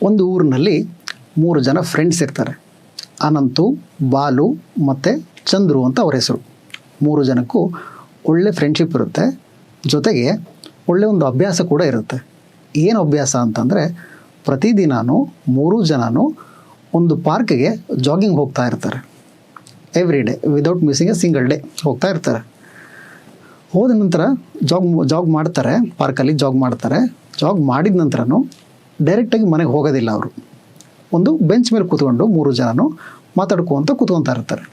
ಒಂದು ಊರಿನಲ್ಲಿ 3 ಜನ ಫ್ರೆಂಡ್ಸ್ ಇರ್ತಾರೆ. ಅನಂತು, ಬಾಲು ಮತ್ತು ಚಂದ್ರು ಅಂತ ಅವ್ರ ಹೆಸರು. 3 ಜನಕ್ಕೂ ಒಳ್ಳೆ ಫ್ರೆಂಡ್ಶಿಪ್ ಇರುತ್ತೆ. ಜೊತೆಗೆ ಒಳ್ಳೆ ಒಂದು ಅಭ್ಯಾಸ ಕೂಡ ಇರುತ್ತೆ. ಏನು ಅಭ್ಯಾಸ ಅಂತಂದರೆ, ಪ್ರತಿದಿನವೂ 3 ಜನನೂ ಒಂದು ಪಾರ್ಕ್ಗೆ ಜಾಗಿಂಗ್ ಹೋಗ್ತಾ ಇರ್ತಾರೆ. Every day without missing A single day ಹೋಗ್ತಾ ಇರ್ತಾರೆ. ಹೋದ ನಂತರ ಜಾಗ್ ಮಾಡ್ತಾರೆ, ಪಾರ್ಕಲ್ಲಿ ಜಾಗ್ ಮಾಡ್ತಾರೆ. ಜಾಗ್ ಮಾಡಿದ ನಂತರನೂ ಡೈರೆಕ್ಟಾಗಿ ಮನೆಗೆ ಹೋಗೋದಿಲ್ಲ. ಅವರು ಒಂದು ಬೆಂಚ್ ಮೇಲೆ ಕೂತ್ಕೊಂಡು 3 ಜನನೂ ಮಾತಾಡ್ಕೊಂತ ಕೂತ್ಕೊತಾ ಇರ್ತಾರೆ.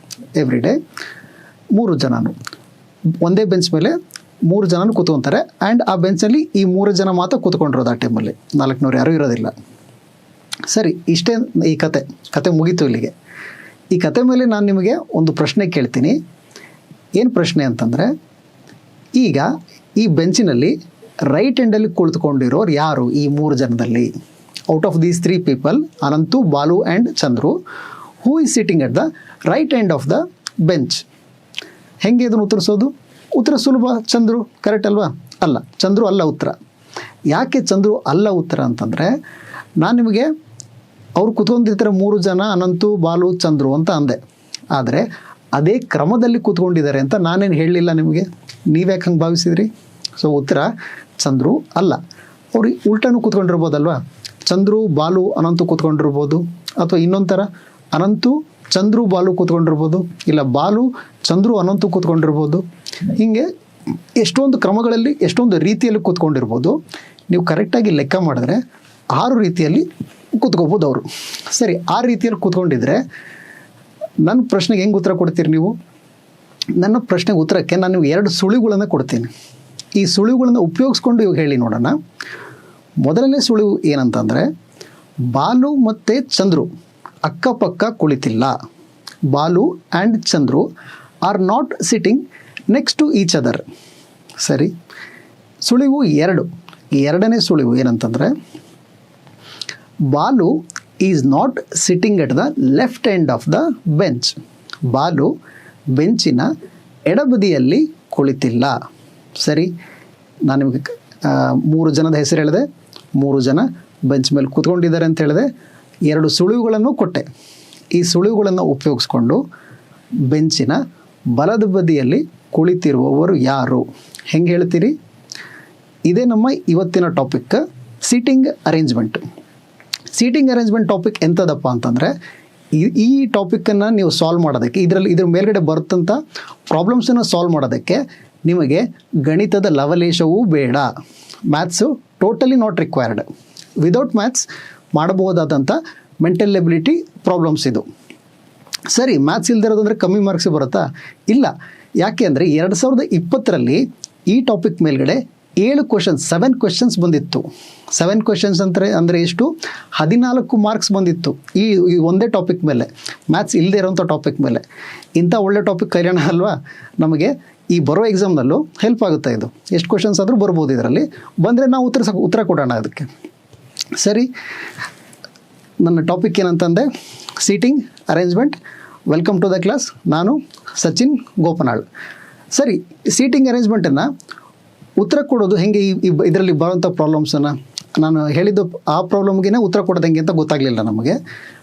ಎವ್ರಿ ಡೇ 3 ಜನನೂ ಒಂದೇ ಬೆಂಚ್ ಮೇಲೆ 3 ಜನನೂ ಕೂತ್ಕೊತಾರೆ. ಆ್ಯಂಡ್ ಆ ಬೆಂಚಲ್ಲಿ ಈ 3 ಜನ ಮಾತ್ರ ಕೂತ್ಕೊಂಡಿರೋದು. ಆ ಟೈಮಲ್ಲಿ 400 ಯಾರೂ ಇರೋದಿಲ್ಲ. ಸರಿ, ಇಷ್ಟೇ ಈ ಕತೆ ಮುಗೀತು ಇಲ್ಲಿಗೆ. ಈ ಕತೆ ಮೇಲೆ ನಾನು ನಿಮಗೆ ಒಂದು ಪ್ರಶ್ನೆ ಕೇಳ್ತೀನಿ. ಏನು ಪ್ರಶ್ನೆ ಅಂತಂದರೆ, ಈಗ ಈ ಬೆಂಚಿನಲ್ಲಿ ರೈಟ್ ಹ್ಯಾಂಡಲ್ಲಿ ಕುಳಿತುಕೊಂಡಿರೋರು ಯಾರು ಈ 3 ಜನದಲ್ಲಿ? Out of these 3 people, Ananthu, Balu and Chandru, who is sitting at the right hand of the bench? ಹೆಂಗೆ ಇದನ್ನು ಉತ್ತರಿಸೋದು? ಉತ್ತರ ಸುಲಭ. ಚಂದ್ರು. ಕರೆಕ್ಟ್ ಅಲ್ವಾ? ಅಲ್ಲ, ಚಂದ್ರು ಅಲ್ಲ ಉತ್ತರ. ಯಾಕೆ ಚಂದ್ರು ಅಲ್ಲ ಉತ್ತರ ಅಂತಂದರೆ, ನಾನು ನಿಮಗೆ ಅವ್ರು ಕೂತ್ಕೊಂಡಿರ್ತಾರೆ 3 ಜನ, ಅನಂತು, ಬಾಲು, ಚಂದ್ರು ಅಂತ ಅಂದೆ. ಆದರೆ ಅದೇ ಕ್ರಮದಲ್ಲಿ ಕೂತ್ಕೊಂಡಿದ್ದಾರೆ ಅಂತ ನಾನೇನು ಹೇಳಲಿಲ್ಲ ನಿಮಗೆ. ನೀವ್ಯಾಕೆ ಹಂಗೆ ಭಾವಿಸಿದ್ರಿ? ಸೊ ಉತ್ತರ ಚಂದ್ರು ಅಲ್ಲ. ಅವ್ರಿಗೆ ಉಲ್ಟನೂ ಕೂತ್ಕೊಂಡಿರ್ಬೋದಲ್ವಾ? ಚಂದ್ರು, ಬಾಲು, ಅನಂತು ಕೂತ್ಕೊಂಡಿರ್ಬೋದು. ಅಥವಾ ಇನ್ನೊಂದು ಥರ, ಅನಂತು, ಚಂದ್ರು, ಬಾಲು ಕೂತ್ಕೊಂಡಿರ್ಬೋದು. ಇಲ್ಲ, ಬಾಲು, ಚಂದ್ರು, ಅನಂತು ಕೂತ್ಕೊಂಡಿರ್ಬೋದು. ಹೀಗೆ ಎಷ್ಟೊಂದು ಕ್ರಮಗಳಲ್ಲಿ, ಎಷ್ಟೊಂದು ರೀತಿಯಲ್ಲಿ ಕೂತ್ಕೊಂಡಿರ್ಬೋದು. ನೀವು ಕರೆಕ್ಟಾಗಿ ಲೆಕ್ಕ ಮಾಡಿದ್ರೆ 6 ರೀತಿಯಲ್ಲಿ ಕೂತ್ಕೋಬೋದು ಅವರು. ಸರಿ, 6 ರೀತಿಯಲ್ಲಿ ಕೂತ್ಕೊಂಡಿದ್ರೆ ನನ್ನ ಪ್ರಶ್ನೆಗೆ ಹೆಂಗೆ ಉತ್ತರ ಕೊಡ್ತೀರಿ ನೀವು? ನನ್ನ ಪ್ರಶ್ನೆಗೆ ಉತ್ತರಕ್ಕೆ ನಾನು ನಿಮ್ಗೆ 2 ಸುಳಿವುಗಳನ್ನು ಕೊಡ್ತೀನಿ. ಈ ಸುಳಿವುಗಳನ್ನು ಉಪಯೋಗಿಸ್ಕೊಂಡು ಇವಾಗ ಹೇಳಿ ನೋಡೋಣ. ಮೊದಲನೇ ಸುಳಿವು ಏನಂತಂದರೆ, ಬಾಲು ಮತ್ತು ಚಂದ್ರು ಅಕ್ಕಪಕ್ಕ ಕುಳಿತಿಲ್ಲ. Balu and Chandru are not sitting next to each other. ಸರಿ. ಸುಳಿವು 2. ಎರಡನೇ ಸುಳಿವು ಏನಂತಂದರೆ, Balu is not sitting at the left end of the bench. Balu ಬೆಂಚಿನ ಎಡಬದಿಯಲ್ಲಿ ಕುಳಿತಿಲ್ಲ. ಸರಿ, ನಾನು ನಿಮಗೆ 3 ಜನದ ಹೆಸರು ಹೇಳಿದೆ. 3 ಜನ ಬೆಂಚ್ ಮೇಲೆ ಕೂತ್ಕೊಂಡಿದ್ದಾರೆ ಅಂತ ಹೇಳಿದೆ. 2 ಸುಳಿವುಗಳನ್ನು ಕೊಟ್ಟೆ. ಈ ಸುಳಿವುಗಳನ್ನು ಉಪಯೋಗಿಸ್ಕೊಂಡು ಬೆಂಚಿನ ಬಲದ ಬದಿಯಲ್ಲಿ ಕುಳಿತಿರುವವರು ಯಾರು? ಹೆಂಗೆ ಹೇಳ್ತೀರಿ? ಇದೇ ನಮ್ಮ ಇವತ್ತಿನ topic, seating arrangement. Seating arrangement topic ಎಂಥದಪ್ಪ ಅಂತಂದರೆ, ಈ ಟಾಪಿಕ್ಕನ್ನು ನೀವು ಸಾಲ್ವ್ ಮಾಡೋದಕ್ಕೆ, ಇದ್ರ ಮೇಲ್ಗಡೆ ಬರುತ್ತಂಥ ಪ್ರಾಬ್ಲಮ್ಸನ್ನು ಸಾಲ್ವ್ ಮಾಡೋದಕ್ಕೆ ನಿಮಗೆ ಗಣಿತದ ಲವಲೇಶವೂ ಬೇಡ. Maths totally not required. Without maths ಮಾಡಬಹುದಾದಂಥ ಮೆಂಟಲ್ ಎಬಿಲಿಟಿ ಪ್ರಾಬ್ಲಮ್ಸ್ ಇದು. ಸರಿ, ಮ್ಯಾಥ್ಸ್ ಇಲ್ದಿರೋದಂದರೆ ಕಮ್ಮಿ ಮಾರ್ಕ್ಸ್ ಬರುತ್ತಾ? ಇಲ್ಲ. ಯಾಕೆ ಅಂದರೆ 2020ರಲ್ಲಿ ಈ ಟಾಪಿಕ್ ಮೇಲ್ಗಡೆ 7 ಕ್ವೆಶನ್ಸ್ ಬಂದಿತ್ತು. 7 ಕ್ವೆಶನ್ಸ್ ಅಂದರೆ ಎಷ್ಟು? 14 ಮಾರ್ಕ್ಸ್ ಬಂದಿತ್ತು ಈ ಒಂದೇ ಟಾಪಿಕ್ ಮೇಲೆ, ಮ್ಯಾಥ್ಸ್ ಇಲ್ಲದೆ ಇರೋಂಥ ಟಾಪಿಕ್ ಮೇಲೆ. ಇಂಥ ಒಳ್ಳೆ ಟಾಪಿಕ್ ಕಲಿಯೋಣ ಅಲ್ವಾ? ನಮಗೆ ಈ ಬರೋ ಎಕ್ಸಾಮ್ನಲ್ಲೂ ಹೆಲ್ಪ್ ಆಗುತ್ತೆ ಇದು. ಎಷ್ಟು ಕ್ವೆಶನ್ಸ್ ಆದರೂ ಬರ್ಬೋದು ಇದರಲ್ಲಿ. ಬಂದರೆ ನಾವು ಉತ್ತರ ಕೊಡೋಣ ಅದಕ್ಕೆ. ಸರಿ, ನನ್ನ ಟಾಪಿಕ್ ಏನಂತಂದೆ, seating arrangement. Welcome to the class. ನಾನು ಸಚಿನ್ ಗೋಪನಾಳ್. ಸರಿ, ಸೀಟಿಂಗ್ ಅರೇಂಜ್ಮೆಂಟನ್ನು ಉತ್ತರ ಕೊಡೋದು ಹೆಂಗೆ? ಇದರಲ್ಲಿ ಬರೋಂಥ ಪ್ರಾಬ್ಲಮ್ಸನ್ನು ನಾನು ಹೇಳಿದ್ದು, ಆ ಪ್ರಾಬ್ಲಮ್ಗೆ ಉತ್ತರ ಕೊಡೋದು ಹೆಂಗೆ ಅಂತ ಗೊತ್ತಾಗಲಿಲ್ಲ ನಮಗೆ.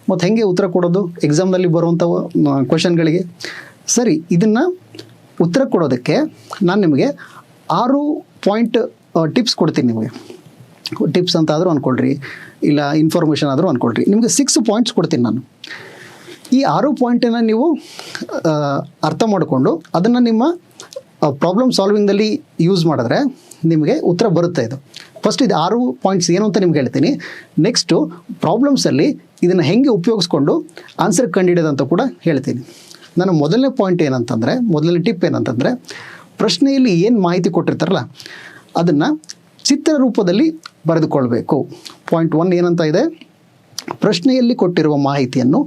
ಮತ್ತು ಹೆಂಗೆ ಉತ್ತರ ಕೊಡೋದು ಎಕ್ಸಾಮ್ನಲ್ಲಿ ಬರುವಂಥ ಕ್ವೆಶನ್ಗಳಿಗೆ? ಸರಿ, ಇದನ್ನು ಉತ್ತರ ಕೊಡೋದಕ್ಕೆ ನಾನು ನಿಮಗೆ 6 ಪಾಯಿಂಟ್ ಟಿಪ್ಸ್ ಕೊಡ್ತೀನಿ. ನಿಮಗೆ ಟಿಪ್ಸ್ ಅಂತ ಆದರೂ ಅಂದ್ಕೊಳ್ರಿ, ಇಲ್ಲ ಇನ್ಫಾರ್ಮೇಷನ್ ಆದರೂ ಅಂದ್ಕೊಳ್ರಿ. ನಿಮಗೆ 6 ಪಾಯಿಂಟ್ಸ್ ಕೊಡ್ತೀನಿ ನಾನು. ಈ 6 ಪಾಯಿಂಟನ್ನು ನೀವು ಅರ್ಥ ಮಾಡಿಕೊಂಡು ಅದನ್ನು ನಿಮ್ಮ ಪ್ರಾಬ್ಲಮ್ ಸಾಲ್ವಿಂಗಲ್ಲಿ ಯೂಸ್ ಮಾಡಿದ್ರೆ ನಿಮಗೆ ಉತ್ತರ ಬರುತ್ತೆ. ಇದು ಫಸ್ಟ್, ಇದು 6 ಪಾಯಿಂಟ್ಸ್ ಏನು ಅಂತ ನಿಮ್ಗೆ ಹೇಳ್ತೀನಿ. ನೆಕ್ಸ್ಟು ಪ್ರಾಬ್ಲಮ್ಸಲ್ಲಿ ಇದನ್ನು ಹೆಂಗೆ ಉಪಯೋಗಿಸ್ಕೊಂಡು ಆನ್ಸರ್ ಕಂಡುಹಿಡಿಯೋದಂತ ಕೂಡ ಹೇಳ್ತೀನಿ. ನನ್ನ ಮೊದಲನೇ ಪಾಯಿಂಟ್ ಏನಂತಂದರೆ, ಮೊದಲನೇ ಟಿಪ್ ಏನಂತಂದರೆ, ಪ್ರಶ್ನೆಯಲ್ಲಿ ಏನು ಮಾಹಿತಿ ಕೊಟ್ಟಿರ್ತಾರಲ್ಲ ಅದನ್ನು ಚಿತ್ರ ರೂಪದಲ್ಲಿ ಬರೆದುಕೊಳ್ಬೇಕು. ಪಾಯಿಂಟ್ 1 ಏನಂತ ಇದೆ, ಪ್ರಶ್ನೆಯಲ್ಲಿ ಕೊಟ್ಟಿರುವ ಮಾಹಿತಿಯನ್ನು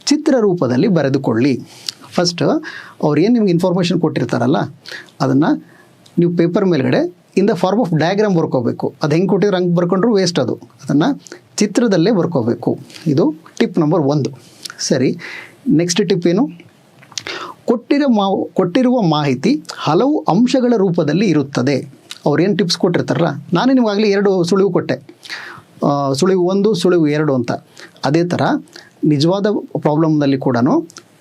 ಚಿತ್ರ ರೂಪದಲ್ಲಿ ಬರೆದುಕೊಳ್ಳಿ. ಫಸ್ಟ್ ಅವ್ರು ಏನು ನಿಮ್ಗೆ ಇನ್ಫಾರ್ಮೇಷನ್ ಕೊಟ್ಟಿರ್ತಾರಲ್ಲ ಅದನ್ನು ನೀವು ಪೇಪರ್ ಮೇಲ್ಗಡೆ in the form of diagram ಬರ್ಕೋಬೇಕು. ಅದು ಹೆಂಗೆ ಕೊಟ್ಟಿದ್ರೆ ಹಂಗೆ ಬರ್ಕೊಂಡ್ರು ವೇಸ್ಟ್. ಅದನ್ನು ಚಿತ್ರದಲ್ಲೇ ಬರ್ಕೋಬೇಕು. ಇದು ಟಿಪ್ ನಂಬರ್ 1. ಸರಿ, ನೆಕ್ಸ್ಟ್ ಟಿಪ್ ಏನು, ಕೊಟ್ಟಿರುವ ಮಾಹಿತಿ ಹಲವು ಅಂಶಗಳ ರೂಪದಲ್ಲಿ ಇರುತ್ತದೆ. ಅವ್ರೇನು ಟಿಪ್ಸ್ ಕೊಟ್ಟಿರ್ತಾರಲ್ಲ, ನಾನೇ ನಿಮಗಾಗಲೇ 2 ಸುಳಿವು ಕೊಟ್ಟೆ. ಸುಳಿವು 1 ಸುಳಿವು 2 ಅಂತ. ಅದೇ ಥರ ನಿಜವಾದ ಪ್ರಾಬ್ಲಮ್ನಲ್ಲಿ ಕೂಡ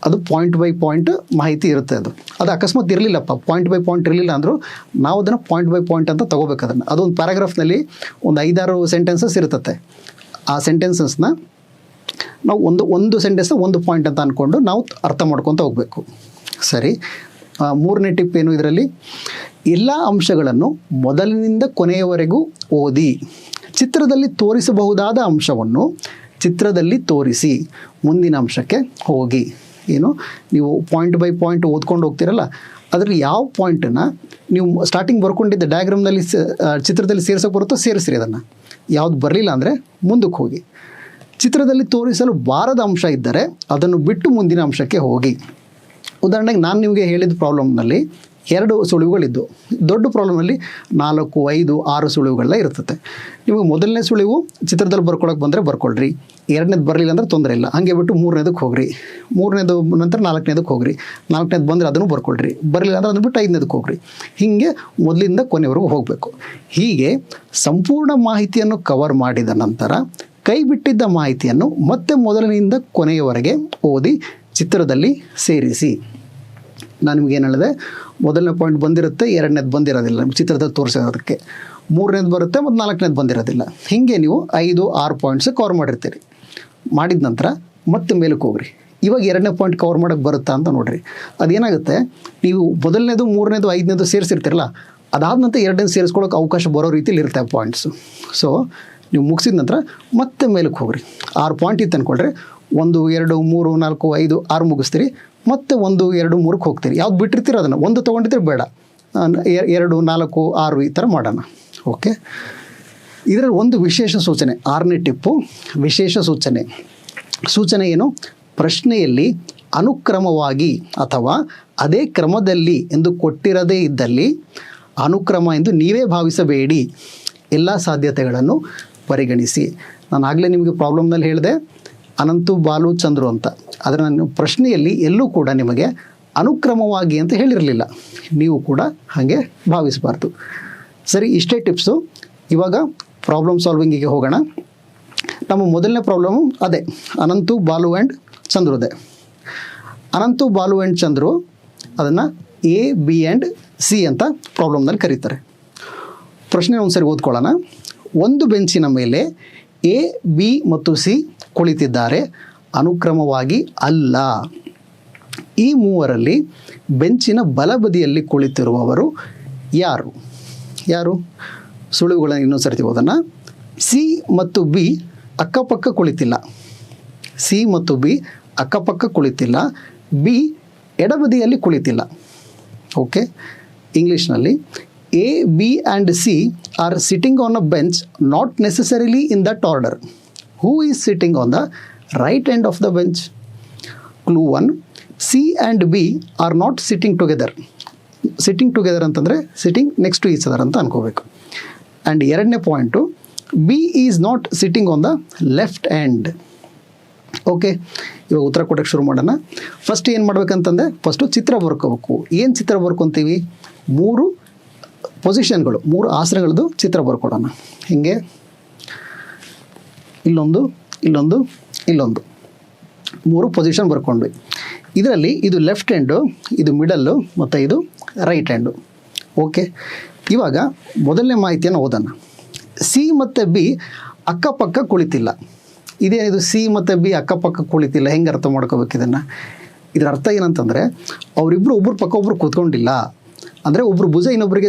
ಅದು ಪಾಯಿಂಟ್ ಬೈ ಪಾಯಿಂಟ್ ಮಾಹಿತಿ ಇರುತ್ತೆ. ಅದು ಅಕಸ್ಮಾತ್ ಇರಲಿಲ್ಲಪ್ಪ, ಪಾಯಿಂಟ್ ಬೈ ಪಾಯಿಂಟ್ ಇರಲಿಲ್ಲ ಅಂದರೂ ನಾವು ಅದನ್ನು ಪಾಯಿಂಟ್ ಬೈ ಪಾಯಿಂಟ್ ಅಂತ ತೊಗೋಬೇಕು. ಅದೊಂದು ಪ್ಯಾರಾಗ್ರಾಫ್ನಲ್ಲಿ ಒಂದು 5-6 ಸೆಂಟೆನ್ಸಸ್ ಇರ್ತದೆ. ಆ ಸೆಂಟೆನ್ಸಸ್ನ ನಾವು ಒಂದು ಸೆಂಟೆನ್ಸ್ನ ಒಂದು ಪಾಯಿಂಟ್ ಅಂತ ಅಂದ್ಕೊಂಡು ನಾವು ಅರ್ಥ ಮಾಡ್ಕೊತ ಹೋಗಬೇಕು. ಸರಿ, 3ನೇ ಟಿಪ್ ಏನು ಇದರಲ್ಲಿ, ಎಲ್ಲ ಅಂಶಗಳನ್ನು ಮೊದಲಿನಿಂದ ಕೊನೆಯವರೆಗೂ ಓದಿ. ಚಿತ್ರದಲ್ಲಿ ತೋರಿಸಬಹುದಾದ ಅಂಶವನ್ನು ಚಿತ್ರದಲ್ಲಿ ತೋರಿಸಿ ಮುಂದಿನ ಅಂಶಕ್ಕೆ ಹೋಗಿ. ಏನು, ನೀವು ಪಾಯಿಂಟ್ ಬೈ ಪಾಯಿಂಟ್ ಓದ್ಕೊಂಡು ಹೋಗ್ತೀರಲ್ಲ, ಅದರಲ್ಲಿ ಯಾವ ಪಾಯಿಂಟನ್ನು ನೀವು ಸ್ಟಾರ್ಟಿಂಗ್ ಬರ್ಕೊಂಡಿದ್ದ ಡಯಾಗ್ರಾಮ್ನಲ್ಲಿ ಚಿತ್ರದಲ್ಲಿ ಸೇರ್ಸೋಕೆ ಬರುತ್ತೋ ಸೇರಿಸ್ರಿ. ಅದನ್ನು ಯಾವ್ದು ಬರಲಿಲ್ಲ ಅಂದರೆ ಮುಂದಕ್ಕೆ ಹೋಗಿ. ಚಿತ್ರದಲ್ಲಿ ತೋರಿಸಲು ಬಾರದ ಅಂಶ ಇದ್ದರೆ ಅದನ್ನು ಬಿಟ್ಟು ಮುಂದಿನ ಅಂಶಕ್ಕೆ ಹೋಗಿ. ಉದಾಹರಣೆಗೆ ನಾನು ನಿಮಗೆ ಹೇಳಿದ ಪ್ರಾಬ್ಲಮ್ನಲ್ಲಿ 2 ಸುಳಿವುಗಳಿದ್ದು, ದೊಡ್ಡ ಪ್ರಾಬ್ಲಮ್ನಲ್ಲಿ 4, 5, 6 ಸುಳಿವುಗಳೆಲ್ಲ ಇರ್ತದೆ. ನಿಮಗೆ ಮೊದಲನೇ ಸುಳಿವು ಚಿತ್ರದಲ್ಲಿ ಬರ್ಕೊಳಕ್ಕೆ ಬಂದರೆ ಬರ್ಕೊಳ್ರಿ, 2ನೇದು ಬರಲಿಲ್ಲ ಅಂದರೆ ತೊಂದರೆ ಇಲ್ಲ, ಹಾಗೆ ಬಿಟ್ಟು 3ನೇದಕ್ಕೆ ಹೋಗ್ರಿ, 3ನೇದು ನಂತರ 4ನೇದಕ್ಕೆ ಹೋಗ್ರಿ, 4ನೇದು ಬಂದರೆ ಅದನ್ನು ಬರ್ಕೊಳ್ರಿ, ಬರಲಿಲ್ಲ ಅಂದರೆ ಅದನ್ನು ಬಿಟ್ಟು 5ನೇದಕ್ಕೆ ಹೋಗ್ರಿ. ಹೀಗೆ ಮೊದಲಿಂದ ಕೊನೆವರೆಗೂ ಹೋಗಬೇಕು. ಹೀಗೆ ಸಂಪೂರ್ಣ ಮಾಹಿತಿಯನ್ನು ಕವರ್ ಮಾಡಿದ ನಂತರ ಕೈ ಬಿಟ್ಟಿದ್ದ ಮಾಹಿತಿಯನ್ನು ಮತ್ತೆ ಮೊದಲಿನಿಂದ ಕೊನೆಯವರೆಗೆ ಓದಿ ಚಿತ್ರದಲ್ಲಿ ಸೇರಿಸಿ. ನಾನು ನಿಮಗೇನು ಹೇಳಿದೆ, ಮೊದಲನೇ ಪಾಯಿಂಟ್ ಬಂದಿರುತ್ತೆ, 2ನೇದು ಬಂದಿರೋದಿಲ್ಲ ಚಿತ್ರದಲ್ಲಿ ತೋರಿಸೋದಕ್ಕೆ, 3ನೇದು ಬರುತ್ತೆ ಮತ್ತು 4ನೇದು ಬಂದಿರೋದಿಲ್ಲ. ಹೀಗೆ ನೀವು 5-6 ಪಾಯಿಂಟ್ಸ್ ಕವರ್ ಮಾಡಿರ್ತೀರಿ. ಮಾಡಿದ ನಂತರ ಮತ್ತೆ ಮೇಲಕ್ಕೆ ಹೋಗ್ರಿ. ಇವಾಗ 2ನೇ ಪಾಯಿಂಟ್ ಕವರ್ ಮಾಡೋಕ್ಕೆ ಬರುತ್ತಾ ಅಂತ ನೋಡಿರಿ. ಅದೇನಾಗುತ್ತೆ, ನೀವು ಮೊದಲನೇದು 3ನೇದು 5ನೇದು ಸೇರಿಸಿರ್ತೀರಲ್ಲ, ಅದಾದ ನಂತರ 2ನೇದು ಸೇರಿಸ್ಕೊಳ್ಳೋಕೆ ಅವಕಾಶ ಬರೋ ರೀತಿಯಲ್ಲಿ ಇರುತ್ತೆ ಆ ಪಾಯಿಂಟ್ಸು. ಸೊ ನೀವು ಮುಗಿಸಿದ ನಂತರ ಮತ್ತೆ ಮೇಲಕ್ಕೆ ಹೋಗ್ರಿ. 6 ಪಾಯಿಂಟ್ ಇತ್ತು ಅಂದ್ಕೊಳ್ರಿ, 1, 2, 3, 4, 5, 6 ಮುಗಿಸ್ತೀರಿ, ಮತ್ತೆ 1, 2, 3ಕ್ಕೆ ಹೋಗ್ತೀರಿ. ಯಾವ್ದು ಬಿಟ್ಟಿರ್ತೀರ ಅದನ್ನು, 1 ತೊಗೊಂಡಿದ್ರೆ ಬೇಡ, 2, 4, 6 ಈ ಥರ ಮಾಡೋಣ. ಓಕೆ, ಇದರಲ್ಲಿ ಒಂದು ವಿಶೇಷ ಸೂಚನೆ, 6ನೇ ಟಿಪ್ಪು ವಿಶೇಷ ಸೂಚನೆ ಏನು, ಪ್ರಶ್ನೆಯಲ್ಲಿ ಅನುಕ್ರಮವಾಗಿ ಅಥವಾ ಅದೇ ಕ್ರಮದಲ್ಲಿ ಎಂದು ಕೊಟ್ಟಿರದೇ ಇದ್ದಲ್ಲಿ ಅನುಕ್ರಮ ಎಂದು ನೀವೇ ಭಾವಿಸಬೇಡಿ, ಎಲ್ಲ ಸಾಧ್ಯತೆಗಳನ್ನು ಪರಿಗಣಿಸಿ. ನಾನು ಆಗಲೇ ನಿಮಗೆ ಪ್ರಾಬ್ಲಮ್ನಲ್ಲಿ ಹೇಳಿದೆ ಅನಂತು, ಬಾಲು, ಚಂದ್ರು ಅಂತ. ಆದರೆ ನಾನು ಪ್ರಶ್ನೆಯಲ್ಲಿ ಎಲ್ಲೂ ಕೂಡ ನಿಮಗೆ ಅನುಕ್ರಮವಾಗಿ ಅಂತ ಹೇಳಿರಲಿಲ್ಲ, ನೀವು ಕೂಡ ಹಾಗೆ ಭಾವಿಸಬಾರ್ದು. ಸರಿ, ಇಷ್ಟೇ ಟಿಪ್ಸು. ಇವಾಗ ಪ್ರಾಬ್ಲಮ್ ಸಾಲ್ವಿಂಗಿಗೆ ಹೋಗೋಣ. ನಮ್ಮ ಮೊದಲನೇ ಪ್ರಾಬ್ಲಮು ಅದೇ ಅನಂತು, ಬಾಲು ಆ್ಯಂಡ್ ಚಂದ್ರುದೆ. ಅನಂತು, ಬಾಲು ಆ್ಯಂಡ್ ಚಂದ್ರು ಅದನ್ನು A, B ಆ್ಯಂಡ್ C ಅಂತ ಪ್ರಾಬ್ಲಮ್ನಲ್ಲಿ ಕರೀತಾರೆ. ಪ್ರಶ್ನೆ ಒಂದು ಸರಿ ಓದ್ಕೊಳ್ಳೋಣ. ಒಂದು ಬೆಂಚಿನ ಮೇಲೆ A, B ಮತ್ತು C ಕುಳಿತಿದ್ದಾರೆ, ಅನುಕ್ರಮವಾಗಿ ಅಲ್ಲ. ಈ ಮೂವರಲ್ಲಿ ಬೆಂಚಿನ ಬಲಬದಿಯಲ್ಲಿ ಕುಳಿತಿರುವವರು ಯಾರು? ಸುಳಿವುಗಳನ್ನು ಇನ್ನೊಂದು ಸರ್ತಿ ಓದೋಣ. C ಮತ್ತು B ಅಕ್ಕಪಕ್ಕ ಕುಳಿತಿಲ್ಲ. C ಮತ್ತು B ಅಕ್ಕಪಕ್ಕ ಕುಳಿತಿಲ್ಲ. B ಎಡಬದಿಯಲ್ಲಿ ಕುಳಿತಿಲ್ಲ. ಓಕೆ, ಇಂಗ್ಲೀಷ್ನಲ್ಲಿ A, B and C are sitting on a bench, not necessarily in that order. Who is sitting on the right end of the bench? Clue 1, C and B are not sitting together. Sitting together ಅಂತಂದರೆ sitting next to each other ಅಂತ ಅನ್ಕೋಬೇಕು. And 2ನೇ point, B is not sitting on the left end. Okay, ಇವಾಗ ಉತ್ತರ ಕೊಡೋಕ್ಕೆ ಶುರು ಮಾಡೋಣ. First ಏನು ಮಾಡ್ಬೇಕಂತಂದರೆ, first ಚಿತ್ರ ಬರ್ಕೋಬೇಕು. ಏನು ಚಿತ್ರ ಬರ್ಕೊತೀವಿ, 3 ಪೊಸಿಷನ್ಗಳು, 3 ಆಸನಗಳದ್ದು ಚಿತ್ರ ಬರ್ಕೊಡೋಣ. ಹೀಗೆ ಇಲ್ಲೊಂದು 3 ಪೊಸಿಷನ್ ಬರ್ಕೊಂಡ್ವಿ. ಇದರಲ್ಲಿ ಇದು ಲೆಫ್ಟ್ ಹ್ಯಾಂಡು, ಇದು ಮಿಡಲ್ಲು ಮತ್ತು ಇದು ರೈಟ್ ಹ್ಯಾಂಡು. ಓಕೆ, ಇವಾಗ ಮೊದಲನೇ ಮಾಹಿತಿಯನ್ನು ಓದೋಣ. ಸಿ ಮತ್ತು ಬಿ ಅಕ್ಕಪಕ್ಕ ಕುಳಿತಿಲ್ಲ. ಇದೇನಿದು, ಸಿ ಮತ್ತು ಬಿ ಅಕ್ಕಪಕ್ಕ ಕುಳಿತಿಲ್ಲ, ಹೆಂಗೆ ಅರ್ಥ ಮಾಡ್ಕೋಬೇಕು ಇದನ್ನು? ಇದರ ಅರ್ಥ ಏನಂತಂದರೆ, ಅವರಿಬ್ಬರು ಒಬ್ಬರು ಪಕ್ಕ ಒಬ್ಬರು ಕೂತ್ಕೊಂಡಿಲ್ಲ. ಅಂದರೆ ಒಬ್ಬರು ಭುಜ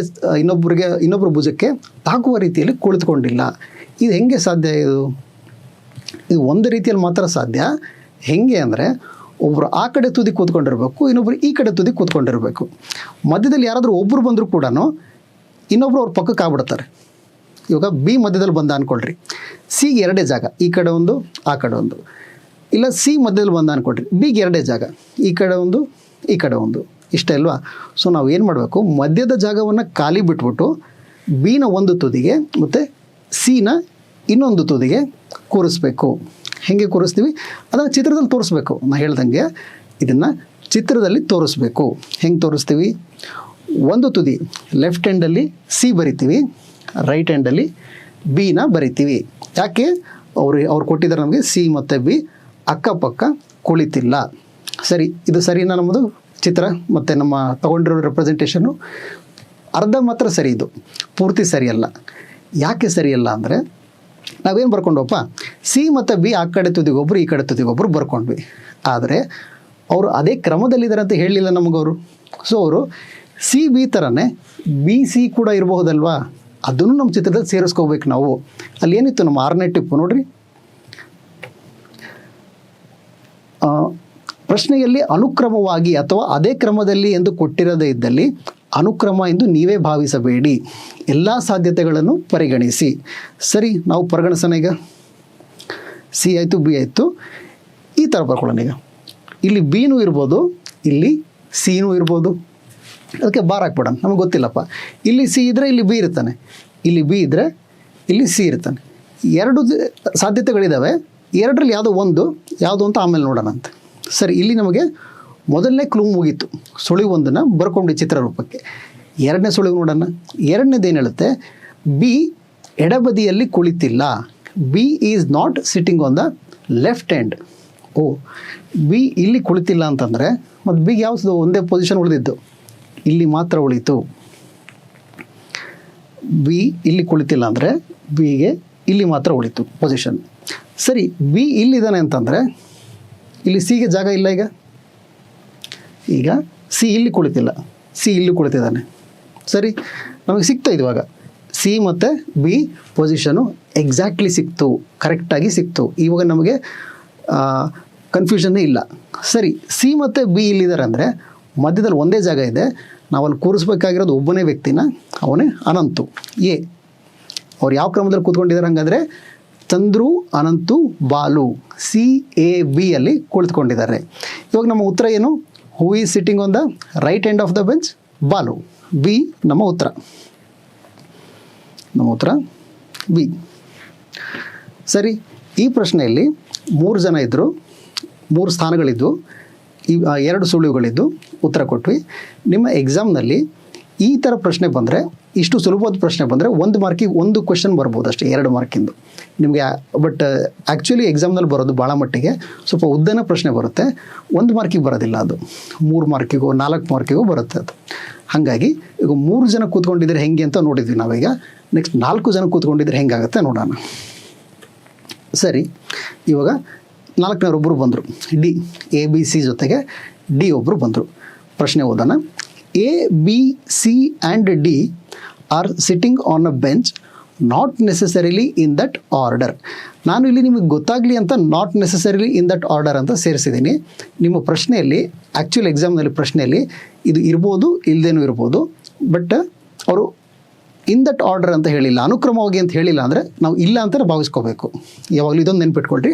ಇನ್ನೊಬ್ಬರು ಭುಜಕ್ಕೆ ತಾಕುವ ರೀತಿಯಲ್ಲಿ ಕುಳಿತುಕೊಂಡಿಲ್ಲ. ಇದು ಹೆಂಗೆ ಸಾಧ್ಯ? ಇದು ಒಂದು ರೀತಿಯಲ್ಲಿ ಮಾತ್ರ ಸಾಧ್ಯ. ಹೆಂಗೆ ಅಂದರೆ, ಒಬ್ಬರು ಆ ಕಡೆ ತುದಿ ಕೂತ್ಕೊಂಡಿರಬೇಕು, ಇನ್ನೊಬ್ಬರು ಈ ಕಡೆ ತುದಿ ಕೂತ್ಕೊಂಡಿರಬೇಕು. ಮಧ್ಯದಲ್ಲಿ ಯಾರಾದರೂ ಒಬ್ಬರು ಬಂದರೂ ಕೂಡ ಇನ್ನೊಬ್ರು ಅವ್ರ ಪಕ್ಕಕ್ಕೆ ಆಗ್ಬಿಡ್ತಾರೆ. ಇವಾಗ ಬಿ ಮಧ್ಯದಲ್ಲಿ ಬಂದ ಅಂದ್ಕೊಳ್ರಿ, ಸಿಗೆ 2 ಜಾಗ, ಈ ಕಡೆ ಒಂದು ಆ ಕಡೆ ಒಂದು. ಇಲ್ಲ, ಸಿ ಮಧ್ಯದಲ್ಲಿ ಬಂದ ಅಂದ್ಕೊಳ್ರಿ, ಬಿಗೆ 2 ಜಾಗ, ಈ ಕಡೆ ಒಂದು ಈ ಕಡೆ ಒಂದು, ಇಷ್ಟ ಅಲ್ವಾ? ಸೊ ನಾವು ಏನು ಮಾಡಬೇಕು, ಮಧ್ಯದ ಜಾಗವನ್ನು ಖಾಲಿ ಬಿಟ್ಬಿಟ್ಟು ಬಿನ ಒಂದು ತುದಿಗೆ ಮತ್ತು ಸಿನ ಇನ್ನೊಂದು ತುದಿಗೆ ಕೂರಿಸ್ಬೇಕು. ಹೆಂಗೆ ಕೂರಿಸ್ತೀವಿ ಅದನ್ನು ಚಿತ್ರದಲ್ಲಿ ತೋರಿಸ್ಬೇಕು. ನಾನು ಹೇಳ್ದಂಗೆ ಇದನ್ನು ಚಿತ್ರದಲ್ಲಿ ತೋರಿಸ್ಬೇಕು. ಹೆಂಗೆ ತೋರಿಸ್ತೀವಿ? ಒಂದು ತುದಿ ಲೆಫ್ಟ್ ಹ್ಯಾಂಡಲ್ಲಿ ಸಿ ಬರಿತೀವಿ, ರೈಟ್ ಹ್ಯಾಂಡಲ್ಲಿ ಬಿನ ಬರಿತೀವಿ. ಯಾಕೆ? ಅವ್ರು ಕೊಟ್ಟಿದ್ದಾರೆ ನಮಗೆ ಸಿ ಮತ್ತು ಬಿ ಅಕ್ಕಪಕ್ಕ ಕುಳಿತಿಲ್ಲ. ಸರಿ, ಇದು ಸರಿನಾ? ನಮ್ಮದು ಚಿತ್ರ ಮತ್ತು ನಮ್ಮ ತಗೊಂಡಿರೋ ರೆಪ್ರೆಸೆಂಟೇಷನ್ನು ಅರ್ಧ ಮಾತ್ರ ಸರಿ, ಇದು ಪೂರ್ತಿ ಸರಿಯಲ್ಲ. ಯಾಕೆ ಸರಿಯಲ್ಲ ಅಂದರೆ ನಾವೇನು ಬರ್ಕೊಂಡವಪ್ಪ, ಸಿ ಮತ್ತು ಬಿ ಆ ಕಡೆ ತುದಿಗೊಬ್ಬರು ಈ ಕಡೆ ತುದಿಗೊಬ್ಬರು ಬರ್ಕೊಂಡ್ವಿ. ಆದರೆ ಅವರು ಅದೇ ಕ್ರಮದಲ್ಲಿದ್ದಾರೆ ಅಂತ ಹೇಳಲಿಲ್ಲ ನಮಗವರು. ಸೊ ಅವರು ಸಿ ಬಿ ಥರನೇ ಬಿ ಸಿ ಕೂಡ ಇರಬಹುದಲ್ವಾ, ಅದನ್ನು ನಮ್ಮ ಚಿತ್ರದಲ್ಲಿ ಸೇರಿಸ್ಕೋಬೇಕು ನಾವು. ಅಲ್ಲಿ ಏನಿತ್ತು ನಮ್ಮ 6ನೇ ಟಿಪ್ಪು ನೋಡ್ರಿ, ಪ್ರಶ್ನೆಯಲ್ಲಿ ಅನುಕ್ರಮವಾಗಿ ಅಥವಾ ಅದೇ ಕ್ರಮದಲ್ಲಿ ಎಂದು ಕೊಟ್ಟಿರದೇ ಇದ್ದಲ್ಲಿ ಅನುಕ್ರಮ ಎಂದು ನೀವೇ ಭಾವಿಸಬೇಡಿ, ಎಲ್ಲ ಸಾಧ್ಯತೆಗಳನ್ನು ಪರಿಗಣಿಸಿ. ಸರಿ, ನಾವು ಪರಿಗಣಿಸೋಣ. ಈಗ ಸಿ ಆಯಿತು, ಬಿ ಆಯಿತು, ಈ ಥರ ಬರ್ಕೊಳ್ಳೋಣ. ಈಗ ಇಲ್ಲಿ ಬಿನೂ ಇರ್ಬೋದು, ಇಲ್ಲಿ ಸಿನೂ ಇರ್ಬೋದು. ಅದಕ್ಕೆ ಬಾರ್ ಹಾಕ್ಬಿಡೋಣ, ನಮಗೆ ಗೊತ್ತಿಲ್ಲಪ್ಪ. ಇಲ್ಲಿ ಸಿ ಇದ್ದರೆ ಇಲ್ಲಿ ಬಿ ಇರ್ತಾನೆ, ಇಲ್ಲಿ ಬಿ ಇದ್ದರೆ ಇಲ್ಲಿ ಸಿ ಇರ್ತಾನೆ. 2 ಸಾಧ್ಯತೆಗಳಿದ್ದಾವೆ, 2ರಲ್ಲಿ ಯಾವುದು ಅಂತ ಆಮೇಲೆ ನೋಡೋಣ ಅಂತ. ಸರಿ, ಇಲ್ಲಿ ನಮಗೆ ಮೊದಲನೇ ಕ್ಲೂ ಮುಗೀತು, ಸುಳಿವೊಂದನ್ನು ಬರ್ಕೊಂಡು ಚಿತ್ರರೂಪಕ್ಕೆ. 2ನೇ ಸುಳಿವು ನೋಡೋಣ. 2ನೇದು ಏನು ಹೇಳುತ್ತೆ? ಬಿ ಎಡಬದಿಯಲ್ಲಿ ಕುಳಿತಿಲ್ಲ. B is not sitting on the left hand. ಓ, ಬಿ ಇಲ್ಲಿ ಕುಳಿತಿಲ್ಲ ಅಂತಂದರೆ ಮತ್ತು ಬಿಗೆ ಯಾವುದು ಒಂದೇ ಪೊಸಿಷನ್ ಉಳಿದಿದ್ದು, ಇಲ್ಲಿ ಮಾತ್ರ ಉಳಿತು. ಬಿ ಇಲ್ಲಿ ಕುಳಿತಿಲ್ಲ ಅಂದರೆ ಬಿಗೆ ಇಲ್ಲಿ ಮಾತ್ರ ಉಳಿತು ಪೊಸಿಷನ್. ಸರಿ, ಬಿ ಇಲ್ಲಿದ್ದಾನೆ ಅಂತಂದರೆ ಇಲ್ಲಿ ಸಿಗೆ ಜಾಗ ಇಲ್ಲ. ಈಗ ಸಿ ಇಲ್ಲಿ ಕುಳಿತಿಲ್ಲ, ಸಿ ಇಲ್ಲಿ ಕುಳಿತಿದ್ದಾನೆ. ಸರಿ, ನಮಗೆ ಸಿಗ್ತಾ ಇವಾಗ ಸಿ ಮತ್ತು ಬಿ ಪೊಸಿಷನು ಎಕ್ಸಾಕ್ಟ್ಲಿ ಸಿಕ್ತು, ಕರೆಕ್ಟಾಗಿ ಸಿಕ್ತು. ಇವಾಗ ನಮಗೆ ಕನ್ಫ್ಯೂಷನ್ನೇ ಇಲ್ಲ. ಸರಿ, ಸಿ ಮತ್ತು ಬಿ ಇಲ್ಲಿದ್ದಾರೆ ಅಂದರೆ ಮಧ್ಯದಲ್ಲಿ ಒಂದೇ ಜಾಗ ಇದೆ, ನಾವಲ್ಲಿ ಕೂರಿಸ್ಬೇಕಾಗಿರೋದು ಒಬ್ಬನೇ ವ್ಯಕ್ತಿನ, ಅವನೇ ಅನಂತು. ಎ ಅವ್ರು ಯಾವ ಕ್ರಮದಲ್ಲಿ ಕೂತ್ಕೊಂಡಿದ್ದಾರೆ ಹಂಗಾದರೆ Chandru, Ananthu, Balu C A B ಅಲ್ಲಿ ಕುಳಿತುಕೊಂಡಿದ್ದಾರೆ. ಇವಾಗ ನಮ್ಮ ಉತ್ತರ ಏನು? Who is sitting on the right hand of the bench? Balu. B ನಮ್ಮ ಉತ್ತರ. ಬಿ. ಸರಿ, ಈ ಪ್ರಶ್ನೆಯಲ್ಲಿ 3 ಜನ ಇದ್ದರು, 3 ಸ್ಥಾನಗಳಿದ್ವು, 2 ಸುಳಿವುಗಳಿದ್ದು ಉತ್ತರ ಕೊಟ್ವಿ. ನಿಮ್ಮ ಎಕ್ಸಾಮ್ನಲ್ಲಿ ಈ ಥರ ಪ್ರಶ್ನೆ ಬಂದರೆ, ಇಷ್ಟು ಸುಲಭವಾದ ಪ್ರಶ್ನೆ ಬಂದರೆ 1 ಮಾರ್ಕಿಗೆ 1 ಕ್ವೆಶನ್ ಬರ್ಬೋದು ಅಷ್ಟೇ, 2 ಮಾರ್ಕಿಂದು ನಿಮಗೆ. ಬಟ್ ಆ್ಯಕ್ಚುಲಿ ಎಕ್ಸಾಮ್ನಲ್ಲಿ ಬರೋದು ಭಾಳ ಮಟ್ಟಿಗೆ ಸ್ವಲ್ಪ ಉದ್ದನ ಪ್ರಶ್ನೆ ಬರುತ್ತೆ, 1 ಮಾರ್ಕಿಗೆ ಬರೋದಿಲ್ಲ. ಅದು 3 ಮಾರ್ಕಿಗೋ 4 ಮಾರ್ಕಿಗೋ ಬರುತ್ತೆ ಅದು. ಹಾಗಾಗಿ ಈಗ 3 ಜನ ಕೂತ್ಕೊಂಡಿದ್ರೆ ಹೆಂಗೆ ಅಂತ ನೋಡಿದ್ವಿ ನಾವೀಗ. ನೆಕ್ಸ್ಟ್ 4 ಜನ ಕೂತ್ಕೊಂಡಿದ್ರೆ ಹೆಂಗಾಗುತ್ತೆ ನೋಡೋಣ. ಸರಿ, ಇವಾಗ 4ನವರೊಬ್ಬರು ಬಂದರು, ಡಿ, ಎ ಬಿ ಸಿ ಜೊತೆಗೆ ಡಿ ಒಬ್ಬರು ಬಂದರು. ಪ್ರಶ್ನೆ ಓದೋಣ. A B C and D are sitting on a bench, not necessarily in that order. ನಾನು ಇಲ್ಲಿ ನಿಮಗೆ ಗೊತ್ತಾಗಲಿ ಅಂತ not necessarily in that order ಅಂತ ಸೇರಿಸಿದ್ದೀನಿ. ನಿಮ್ಮ ಪ್ರಶ್ನೆಯಲ್ಲಿ, ಆ್ಯಕ್ಚುಲ್ ಎಕ್ಸಾಮ್ನಲ್ಲಿ ಪ್ರಶ್ನೆಯಲ್ಲಿ ಇದು ಇರ್ಬೋದು, ಇಲ್ಲದೇನೂ ಇರ್ಬೋದು. ಬಟ್ ಅವರು ಇನ್ ದಟ್ ಆರ್ಡರ್ ಅಂತ ಹೇಳಿಲ್ಲ, ಅನುಕ್ರಮವಾಗಿ ಅಂತ ಹೇಳಿಲ್ಲ ಅಂದರೆ ನಾವು ಇಲ್ಲ ಅಂತಲೇ ಭಾವಿಸ್ಕೋಬೇಕು. ಯಾವಾಗಲೂ ಇದೊಂದು ನೆನ್ಪಿಟ್ಕೊಳ್ರಿ,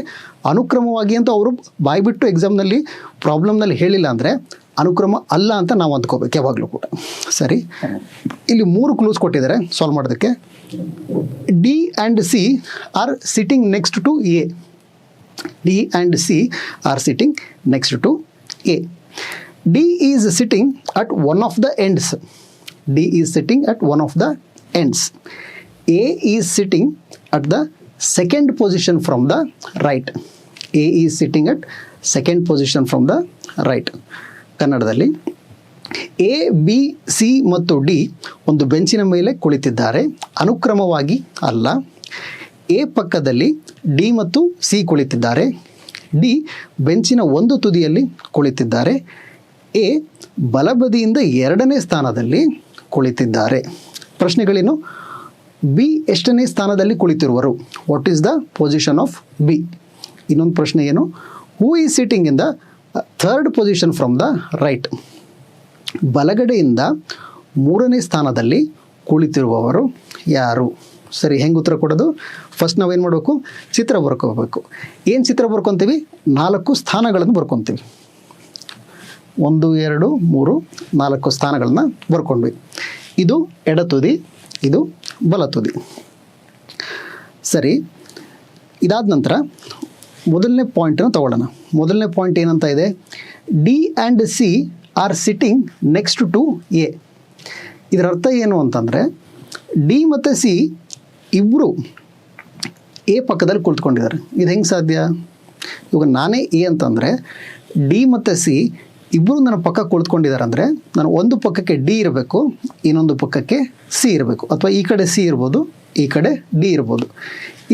ಅನುಕ್ರಮವಾಗಿ ಅಂತ ಅವರು ಬಾಯ್ಬಿಟ್ಟು ಎಕ್ಸಾಮ್ನಲ್ಲಿ ಪ್ರಾಬ್ಲಮ್ನಲ್ಲಿ ಹೇಳಿಲ್ಲ ಅಂದರೆ ಅನುಕ್ರಮ ಅಲ್ಲ ಅಂತ ನಾವು ಅಂದ್ಕೋಬೇಕು ಯಾವಾಗಲೂ ಕೂಡ. ಸರಿ, ಇಲ್ಲಿ 3 ಕ್ಲೂಸ್ ಕೊಟ್ಟಿದ್ದಾರೆ ಸಾಲ್ವ್ ಮಾಡೋದಕ್ಕೆ. D and C are sitting next to A. D and C are sitting next to A. D is sitting at one of the ends. D is sitting at one of the ends. A is sitting at the second position from the right. A is sitting at second position from the right. ಕನ್ನಡದಲ್ಲಿ A B C ಮತ್ತು D ಒಂದು ಬೆಂಚಿನ ಮೇಲೆ ಕುಳಿತಿದ್ದಾರೆ, ಅನುಕ್ರಮವಾಗಿ ಅಲ್ಲ. A ಪಕ್ಕದಲ್ಲಿ D ಮತ್ತು C ಕುಳಿತಿದ್ದಾರೆ. ಡಿ ಬೆಂಚಿನ ಒಂದು ತುದಿಯಲ್ಲಿ ಕುಳಿತಿದ್ದಾರೆ. ಎ ಬಲಬದಿಯಿಂದ 2ನೇ ಸ್ಥಾನದಲ್ಲಿ ಕುಳಿತಿದ್ದಾರೆ. ಪ್ರಶ್ನೆಗಳೇನು? ಬಿ ಎಷ್ಟನೇ ಸ್ಥಾನದಲ್ಲಿ ಕುಳಿತಿರುವರು? What is the position of B? ಇನ್ನೊಂದು ಪ್ರಶ್ನೆ ಏನು? Who is sitting in the 3rd position from the right? ಬಲಗಡೆಯಿಂದ 3ನೇ ಸ್ಥಾನದಲ್ಲಿ ಕುಳಿತಿರುವವರು ಯಾರು? ಸರಿ, ಹೆಂಗೆ ಉತ್ತರ ಕೊಡೋದು? ಫಸ್ಟ್ ನಾವೇನು ಮಾಡಬೇಕು? ಚಿತ್ರ ಬರ್ಕೋಬೇಕು. ಏನು ಚಿತ್ರ ಬರ್ಕೊತೀವಿ? 4 ಸ್ಥಾನಗಳನ್ನು ಬರ್ಕೊತೀವಿ. 1 2 3 4 ಸ್ಥಾನಗಳನ್ನ ಬರ್ಕೊಂಡ್ವಿ. ಇದು ಎಡತುದಿ, ಇದು ಬಲತುದಿ. ಸರಿ, ಇದಾದ ನಂತರ ಮೊದಲನೇ ಪಾಯಿಂಟನ್ನು ತಗೊಳ್ಳೋಣ. ಮೊದಲನೇ ಪಾಯಿಂಟ್ ಏನಂತ ಇದೆ? D and C are sitting next to A. ಇದರ ಅರ್ಥ ಏನು ಅಂತಂದರೆ, ಡಿ ಮತ್ತು ಸಿ ಇಬ್ಬರು ಎ ಪಕ್ಕದಲ್ಲಿ ಕುಳಿತುಕೊಂಡಿದ್ದಾರೆ. ಇದು ಹೆಂಗೆ ಸಾಧ್ಯ? ಇವಾಗ ನಾನೇ ಎ ಅಂತಂದರೆ ಡಿ ಮತ್ತು ಸಿ ಇಬ್ಬರು ನನ್ನ ಪಕ್ಕ ಕುಳಿತುಕೊಂಡಿದ್ದಾರೆ ಅಂದರೆ ನಾನು ಒಂದು ಪಕ್ಕಕ್ಕೆ ಡಿ ಇರಬೇಕು, ಇನ್ನೊಂದು ಪಕ್ಕಕ್ಕೆ ಸಿ ಇರಬೇಕು, ಅಥವಾ ಈ ಕಡೆ ಸಿ ಇರ್ಬೋದು, ಈ ಕಡೆ ಡಿ ಇರ್ಬೋದು.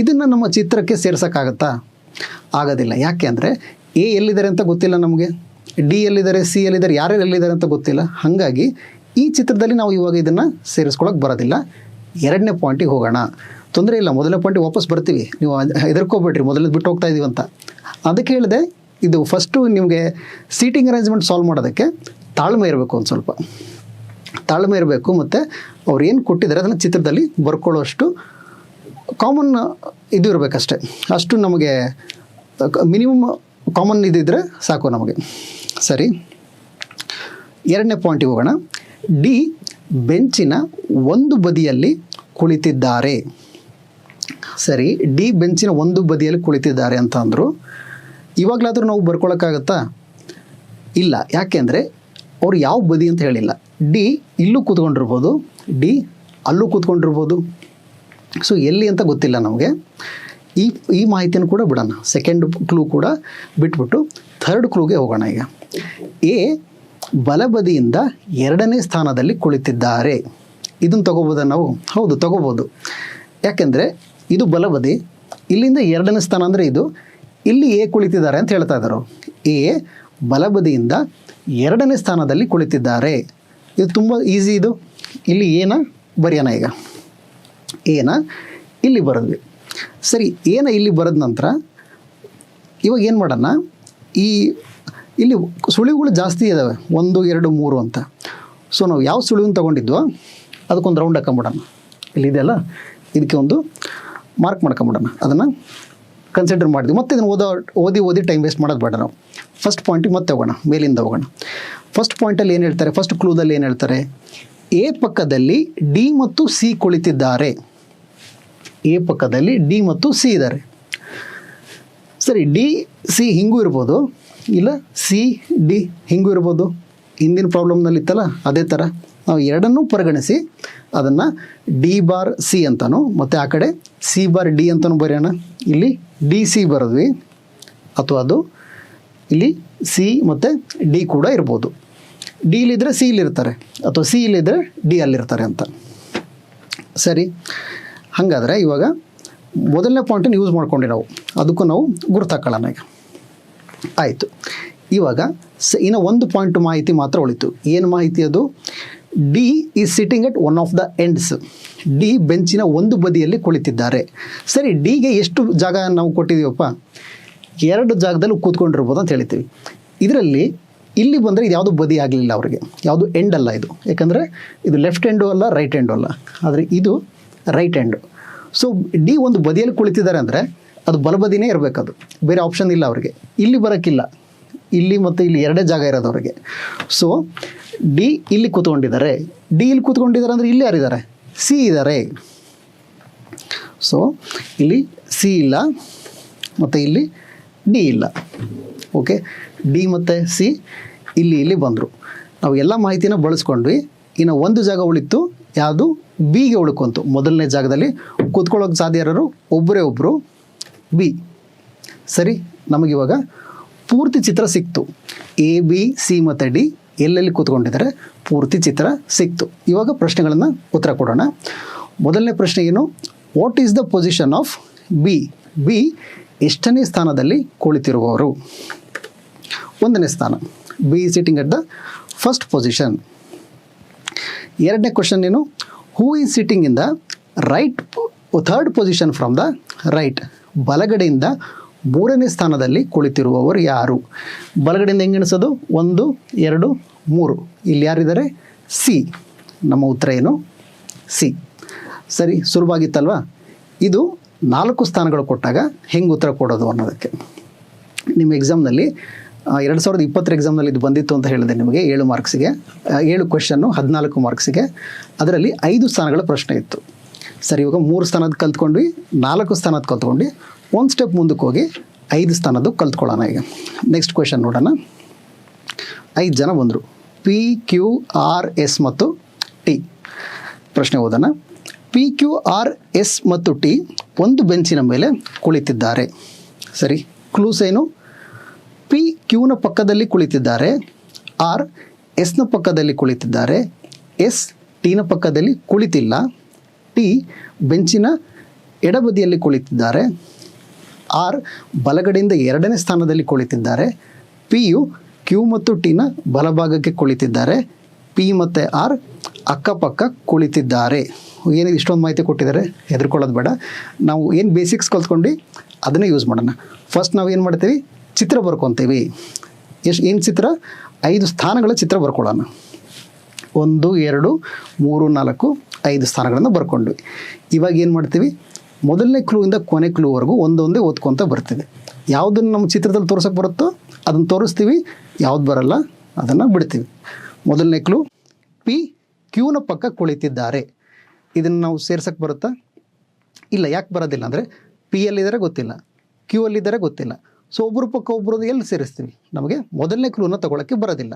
ಇದನ್ನು ನಮ್ಮ ಚಿತ್ರಕ್ಕೆ ಸೇರ್ಸೋಕ್ಕಾಗತ್ತಾ? ಆಗೋದಿಲ್ಲ. ಯಾಕೆ ಅಂದರೆ ಎ ಎಲ್ಲಿದ್ದಾರೆ ಅಂತ ಗೊತ್ತಿಲ್ಲ ನಮಗೆ, ಡಿ ಎಲ್ಲಿದ್ದಾರೆ, ಸಿ ಎಲ್ಲಿದ್ದಾರೆ, ಯಾರ್ಯಾರು ಎಲ್ಲಿದ್ದಾರೆ ಅಂತ ಗೊತ್ತಿಲ್ಲ. ಹಾಗಾಗಿ ಈ ಚಿತ್ರದಲ್ಲಿ ನಾವು ಇವಾಗ ಇದನ್ನು ಸೇರಿಸ್ಕೊಳ್ಳೋಕೆ ಬರೋದಿಲ್ಲ. ಎರಡನೇ ಪಾಯಿಂಟಿಗೆ ಹೋಗೋಣ. ತೊಂದರೆ ಇಲ್ಲ, ಮೊದಲನೇ ಪಾಯಿಂಟಿಗೆ ವಾಪಸ್ ಬರ್ತೀವಿ, ನೀವು ಹೆದರ್ಕೋಬೇಡ್ರಿ, ಮೊದಲನೇ ಬಿಟ್ಟು ಹೋಗ್ತಾ ಇದೀವಿ ಅಂತ. ಅದಕ್ಕೆ ಹೇಳಿದೆ, ಇದು ಫಸ್ಟು ನಿಮಗೆ ಸೀಟಿಂಗ್ ಅರೇಂಜ್ಮೆಂಟ್ ಸಾಲ್ವ್ ಮಾಡೋದಕ್ಕೆ ತಾಳ್ಮೆ ಇರಬೇಕು, ಒಂದು ಸ್ವಲ್ಪ ತಾಳ್ಮೆ ಇರಬೇಕು. ಮತ್ತು ಅವ್ರು ಏನು ಕೊಟ್ಟಿದ್ದಾರೆ ಅದನ್ನು ಚಿತ್ರದಲ್ಲಿ ಬರ್ಕೊಳ್ಳೋಷ್ಟು ಕಾಮನ್ ಇದು ಇರಬೇಕಷ್ಟೆ. ಅಷ್ಟು ನಮಗೆ ಮಿನಿಮಮ್ ಕಾಮನ್ ಇದ್ದಿದ್ರೆ ಸಾಕು ನಮಗೆ. ಸರಿ, ಎರಡನೇ ಪಾಯಿಂಟಿಗೆ ಹೋಗೋಣ. ಡಿ ಬೆಂಚಿನ ಒಂದು ಬದಿಯಲ್ಲಿ ಕುಳಿತಿದ್ದಾರೆ. ಸರಿ, ಡಿ ಬೆಂಚಿನ ಒಂದು ಬದಿಯಲ್ಲಿ ಕುಳಿತಿದ್ದಾರೆ ಅಂತ ಅಂದರು. ಇವಾಗಲಾದರೂ ನಾವು ಬರ್ಕೊಳಕ್ಕಾಗತ್ತಾ? ಇಲ್ಲ. ಯಾಕೆಂದರೆ ಅವ್ರು ಯಾವ ಬದಿ ಅಂತ ಹೇಳಿಲ್ಲ. ಡಿ ಇಲ್ಲೂ ಕೂತ್ಕೊಂಡಿರ್ಬೋದು, ಡಿ ಅಲ್ಲೂ ಕೂತ್ಕೊಂಡಿರ್ಬೋದು. ಸೊ ಎಲ್ಲಿ ಅಂತ ಗೊತ್ತಿಲ್ಲ ನಮಗೆ. ಈ ಮಾಹಿತಿಯನ್ನು ಕೂಡ ಬಿಡೋಣ. ಸೆಕೆಂಡ್ ಕ್ಲೂ ಕೂಡ ಬಿಟ್ಬಿಟ್ಟು ಥರ್ಡ್ ಕ್ಲೂಗೆ ಹೋಗೋಣ. ಈಗ ಎ ಬಲಬದಿಯಿಂದ ಎರಡನೇ ಸ್ಥಾನದಲ್ಲಿ ಕುಳಿತಿದ್ದಾರೆ. ಇದನ್ನು ತಗೋಬೋದ ನಾವು? ಹೌದು, ತಗೋಬೋದು. ಯಾಕೆಂದರೆ ಇದು ಬಲಬದಿ, ಇಲ್ಲಿಂದ ಎರಡನೇ ಸ್ಥಾನ ಅಂದರೆ ಇದು, ಇಲ್ಲಿ ಎ ಕುಳಿತಿದ್ದಾರೆ ಅಂತ ಹೇಳ್ತಾ ಇದ್ದಾರೆ. ಎ ಬಲಬದಿಯಿಂದ ಎರಡನೇ ಸ್ಥಾನದಲ್ಲಿ ಕುಳಿತಿದ್ದಾರೆ. ಇದು ತುಂಬ ಈಸಿ. ಇದು ಇಲ್ಲಿ ಏನ ಬರೆಯೋಣ. ಈಗ ಏನ ಇಲ್ಲಿ ಬರೆದ್ವಿ. ಸರಿ, ಏನ ಇಲ್ಲಿ ಬರೆದ ನಂತರ ಇವಾಗ ಏನು ಮಾಡೋಣ, ಇಲ್ಲಿ ಸುಳಿವುಗಳು ಜಾಸ್ತಿ ಇದ್ದಾವೆ, 1 2 3 ಅಂತ. ಸೊ ನಾವು ಯಾವ ಸುಳಿವನ್ನು ತೊಗೊಂಡಿದ್ವೋ ಅದಕ್ಕೊಂದು ರೌಂಡ್ ಹಾಕೊಂಬಿಡೋಣ. ಇಲ್ಲಿದೆಯಲ್ಲ, ಇದಕ್ಕೆ ಒಂದು ಮಾರ್ಕ್ ಮಾಡ್ಕೊಂಬಿಡೋಣ. ಅದನ್ನು ಕನ್ಸಿಡರ್ ಮಾಡಿದ್ವಿ. ಮತ್ತೆ ಇದನ್ನು ಓದಿ ಟೈಮ್ ವೇಸ್ಟ್ ಮಾಡೋದು ಬೇಡ. ನಾವು ಫಸ್ಟ್ ಪಾಯಿಂಟಿಗೆ ಮತ್ತೆ ಹೋಗೋಣ, ಮೇಲಿಂದ ಹೋಗೋಣ. ಫಸ್ಟ್ ಪಾಯಿಂಟಲ್ಲಿ ಏನು ಹೇಳ್ತಾರೆ, ಫಸ್ಟ್ ಕ್ಲೂದಲ್ಲಿ ಏನು ಹೇಳ್ತಾರೆ? ಎ ಪಕ್ಕದಲ್ಲಿ ಡಿ ಮತ್ತು ಸಿ ಕುಳಿತಿದ್ದಾರೆ. ಎ ಪಕ್ಕದಲ್ಲಿ ಡಿ ಮತ್ತು ಸಿ ಇದ್ದಾರೆ. ಸರಿ, ಡಿ ಸಿ ಹಿಂಗೂ ಇರ್ಬೋದು, ಇಲ್ಲ ಸಿ ಡಿ ಹಿಂಗೂ ಇರ್ಬೋದು. ಹಿಂದಿನ ಪ್ರಾಬ್ಲಮ್ನಲ್ಲಿ ಇತ್ತಲ್ಲ ಅದೇ ಥರ ನಾವು ಎರಡನ್ನೂ ಪರಿಗಣಿಸಿ ಅದನ್ನು ಡಿ ಬಾರ್ ಸಿ ಅಂತನೂ ಮತ್ತು ಆ ಕಡೆ ಸಿ ಬಾರ್ ಡಿ ಅಂತಲೂ ಬರೆಯೋಣ. ಇಲ್ಲಿ ಡಿ ಸಿ ಬರೆದ್ವಿ, ಅಥವಾ ಅದು ಇಲ್ಲಿ ಸಿ ಮತ್ತು ಡಿ ಕೂಡ ಇರ್ಬೋದು. ಡಿ ಇಲ್ಲಿದ್ದರೆ ಸಿ ಇಲ್ಲಿರ್ತಾರೆ, ಅಥವಾ ಸಿ ಇಲ್ಲಿದ್ದರೆ ಡಿ ಅಲ್ಲಿರ್ತಾರೆ ಅಂತ. ಸರಿ, ಹಾಗಾದರೆ ಇವಾಗ ಮೊದಲನೇ ಪಾಯಿಂಟನ್ನು ಯೂಸ್ ಮಾಡ್ಕೊಂಡು ನಾವು ಅದಕ್ಕೂ ನಾವು ಗುರುತಾಕೊಳ್ಳೋಣ. ಈಗ ಆಯಿತು. ಇವಾಗ ಇನ್ನು ಒಂದು ಪಾಯಿಂಟ್ ಮಾಹಿತಿ ಮಾತ್ರ ಉಳಿತು. ಏನು ಮಾಹಿತಿ ಅದು? D is sitting at one of the ends. D ಬೆಂಚಿನ ಒಂದು ಬದಿಯಲ್ಲಿ ಕುಳಿತಿದ್ದಾರೆ. ಸರಿ, ಡಿಗೆ ಎಷ್ಟು ಜಾಗ ನಾವು ಕೊಟ್ಟಿದ್ದೀವಪ್ಪ? 2 ಜಾಗದಲ್ಲಿ ಕೂತ್ಕೊಂಡಿರ್ಬೋದು ಅಂತ ಹೇಳ್ತೀವಿ. ಇದರಲ್ಲಿ ಇಲ್ಲಿ ಬಂದರೆ ಇದು ಯಾವುದು ಬದಿ ಆಗಲಿಲ್ಲ ಅವರಿಗೆ, ಯಾವುದು ಎಂಡ್ ಅಲ್ಲ ಇದು. ಯಾಕಂದರೆ ಇದು ಲೆಫ್ಟ್ ಎಂಡು ಅಲ್ಲ, ರೈಟ್ ಎಂಡು ಅಲ್ಲ, ಆದರೆ ಇದು ರೈಟ್ ಎಂಡು. ಸೊ ಡಿ ಒಂದು ಬದಿಯಲ್ಲಿ ಕುಳಿತಿದ್ದಾರೆ ಅಂದರೆ ಅದು ಬಲಬದಿನೇ ಇರಬೇಕದು, ಬೇರೆ ಆಪ್ಷನ್ ಇಲ್ಲ ಅವರಿಗೆ. ಇಲ್ಲಿ ಬರೋಕ್ಕಿಲ್ಲ, ಇಲ್ಲಿ ಮತ್ತು ಇಲ್ಲಿ 2 ಜಾಗ ಇರೋದು ಅವರಿಗೆ. ಸೊ ಡಿ ಇಲ್ಲಿ ಕೂತ್ಕೊಂಡಿದ್ದಾರೆ. ಡಿ ಇಲ್ಲಿ ಕೂತ್ಕೊಂಡಿದ್ದಾರೆ ಅಂದರೆ ಇಲ್ಲಿ ಯಾರಿದ್ದಾರೆ? ಸಿ ಇದ್ದಾರೆ. ಸೊ ಇಲ್ಲಿ ಸಿ ಇಲ್ಲ ಮತ್ತು ಇಲ್ಲಿ ಡಿ ಇಲ್ಲ. ಓಕೆ, ಡಿ ಮತ್ತು ಸಿ ಇಲ್ಲಿ ಬಂದರು. ನಾವು ಎಲ್ಲ ಮಾಹಿತಿನ ಬಳಸ್ಕೊಂಡ್ವಿ. ಇನ್ನು ಒಂದು ಜಾಗ ಉಳಿತು, ಯಾವುದು? ಬಿಗೆ ಉಳ್ಕೊಂತು. ಮೊದಲನೇ ಜಾಗದಲ್ಲಿ ಕೂತ್ಕೊಳ್ಳೋಕೆ ಸಾಧ್ಯ ಇರೋರು ಒಬ್ಬರೇ ಒಬ್ಬರು, ಬಿ. ಸರಿ, ನಮಗಿವಾಗ ಪೂರ್ತಿ ಚಿತ್ರ ಸಿಕ್ತು. ಎ ಬಿ ಸಿ ಮತ್ತು ಡಿ ಎಲ್ಲೆಲ್ಲಿ ಕೂತ್ಕೊಂಡಿದ್ದಾರೆ ಪೂರ್ತಿ ಚಿತ್ರ ಸಿಕ್ತು. ಇವಾಗ ಪ್ರಶ್ನೆಗಳನ್ನು ಉತ್ತರ ಕೊಡೋಣ. ಮೊದಲನೇ ಪ್ರಶ್ನೆ ಏನು? What is the position of B? B ಎಷ್ಟನೇ ಸ್ಥಾನದಲ್ಲಿ ಕುಳಿತಿರುವವರು? 1ನೇ ಸ್ಥಾನ. B sitting at the first position. ಎರಡನೇ ಕ್ವಶನ್ ಏನು? Who is sitting in the right third position from the right? ಬಲಗಡೆಯಿಂದ 3ನೇ ಸ್ಥಾನದಲ್ಲಿ ಕುಳಿತಿರುವವರು ಯಾರು? ಬಲಗಡೆಯಿಂದ ಹೆಂಗೆ ಎಣಿಸೋದು? 1 2 3. ಇಲ್ಲಿ ಯಾರಿದ್ದಾರೆ? ಸಿ. ನಮ್ಮ ಉತ್ತರ ಏನು? ಸಿ. ಸರಿ, ಸುಲಭವಾಗಿತ್ತಲ್ವ? ಇದು 4 ಸ್ಥಾನಗಳು ಕೊಟ್ಟಾಗ ಹೆಂಗೆ ಉತ್ತರ ಕೊಡೋದು ಅನ್ನೋದಕ್ಕೆ. ನಿಮ್ಮ ಎಕ್ಸಾಮ್ನಲ್ಲಿ 2020 ಎಕ್ಸಾಮ್ನಲ್ಲಿ ಇದು ಬಂದಿತ್ತು ಅಂತ ಹೇಳಿದೆ ನಿಮಗೆ. 7 ಮಾರ್ಕ್ಸಿಗೆ 7 ಕ್ವೆಶನ್ನು 14 ಮಾರ್ಕ್ಸಿಗೆ. ಅದರಲ್ಲಿ 5 ಸ್ಥಾನಗಳ ಪ್ರಶ್ನೆ ಇತ್ತು. ಸರಿ, ಇವಾಗ 3 ಸ್ಥಾನದ ಕಲ್ತ್ಕೊಂಡ್ವಿ, 4 ಸ್ಥಾನದ ಕಲ್ತ್ಕೊಂಡ್ವಿ. ಒಂದು ಸ್ಟೆಪ್ ಮುಂದಕ್ಕೆ ಹೋಗಿ 5 ಸ್ಥಾನದ್ದು ಕಲ್ತ್ಕೊಳ್ಳೋಣ. ಈಗ ನೆಕ್ಸ್ಟ್ ಕ್ವೆಶನ್ ನೋಡೋಣ. 5 ಜನ ಬಂದರು, ಪಿ ಕ್ಯೂ ಆರ್ ಎಸ್ ಮತ್ತು ಟಿ. ಪ್ರಶ್ನೆ ಓದೋಣ. ಪಿ ಕ್ಯೂ ಆರ್ ಎಸ್ ಮತ್ತು ಟಿ ಒಂದು ಬೆಂಚಿನ ಮೇಲೆ ಕುಳಿತಿದ್ದಾರೆ. ಸರಿ, ಕ್ಲೂಸ್ ಏನು? ಪಿ ಕ್ಯೂನ ಪಕ್ಕದಲ್ಲಿ ಕುಳಿತಿದ್ದಾರೆ, ಆರ್ ಎಸ್ನ ಪಕ್ಕದಲ್ಲಿ ಕುಳಿತಿದ್ದಾರೆ, ಎಸ್ ಟಿನ ಪಕ್ಕದಲ್ಲಿ ಕುಳಿತಿಲ್ಲ, ಟಿ ಬೆಂಚಿನ ಎಡಬದಿಯಲ್ಲಿ ಕುಳಿತಿದ್ದಾರೆ, ಆರ್ ಬಲಗಡೆಯಿಂದ ಎರಡನೇ ಸ್ಥಾನದಲ್ಲಿ ಕುಳಿತಿದ್ದಾರೆ, ಪಿ ಯು ಕ್ಯೂ ಮತ್ತು ಟಿನ ಬಲಭಾಗಕ್ಕೆ ಕುಳಿತಿದ್ದಾರೆ, ಪಿ ಮತ್ತು ಆರ್ ಅಕ್ಕಪಕ್ಕ ಕುಳಿತಿದ್ದಾರೆ. ಏನಿದೆ ಇಷ್ಟೊಂದು ಮಾಹಿತಿ ಕೊಟ್ಟಿದ್ದಾರೆ, ಹೆದರ್ಕೊಳ್ಳೋದು ಬೇಡ. ನಾವು ಏನು ಬೇಸಿಕ್ಸ್ ಕಲ್ತ್ಕೊಂಡು ಅದನ್ನೇ ಯೂಸ್ ಮಾಡೋಣ. ಫಸ್ಟ್ ನಾವು ಏನು ಮಾಡ್ತೀವಿ, ಚಿತ್ರ ಬರ್ಕೊತೀವಿ. ಏನು ಚಿತ್ರ? 5 ಸ್ಥಾನಗಳ ಚಿತ್ರ ಬರ್ಕೊಳ್ಳೋಣ. 1 2 3 4 5 ಸ್ಥಾನಗಳನ್ನು ಬರ್ಕೊಂಡ್ವಿ. ಇವಾಗ ಏನು ಮಾಡ್ತೀವಿ, ಮೊದಲನೇ ಕ್ಲೂಯಿಂದ ಕೊನೆ ಕ್ಲೂವರೆಗೂ ಒಂದೊಂದೇ ಓದ್ಕೊತ ಬರ್ತೀವಿ. ಯಾವುದನ್ನು ನಮ್ಮ ಚಿತ್ರದಲ್ಲಿ ತೋರ್ಸೋಕ್ಕೆ ಬರುತ್ತೋ ಅದನ್ನು ತೋರಿಸ್ತೀವಿ, ಯಾವ್ದು ಬರಲ್ಲ ಅದನ್ನು ಬಿಡ್ತೀವಿ. ಮೊದಲನೇ ಕ್ಲೂ, ಪಿ ಕ್ಯೂನ ಪಕ್ಕ ಕುಳಿತಿದ್ದಾರೆ. ಇದನ್ನು ನಾವು ಸೇರ್ಸಕ್ಕೆ ಬರುತ್ತಾ? ಇಲ್ಲ. ಯಾಕೆ ಬರೋದಿಲ್ಲ ಅಂದರೆ ಪಿ ಎಲ್ಲಿದ್ದಾರೆ ಗೊತ್ತಿಲ್ಲ, ಕ್ಯೂ ಅಲ್ಲಿದ್ದಾರೆ ಗೊತ್ತಿಲ್ಲ. ಸೊ ಒಬ್ಬರು ಪಕ್ಕ ಒಬ್ಬರು ಎಲ್ಲಿ ಸೇರಿಸ್ತೀವಿ? ನಮಗೆ ಮೊದಲನೇ ಕ್ಲೂನ ತಗೊಳ್ಳೋಕ್ಕೆ ಬರೋದಿಲ್ಲ.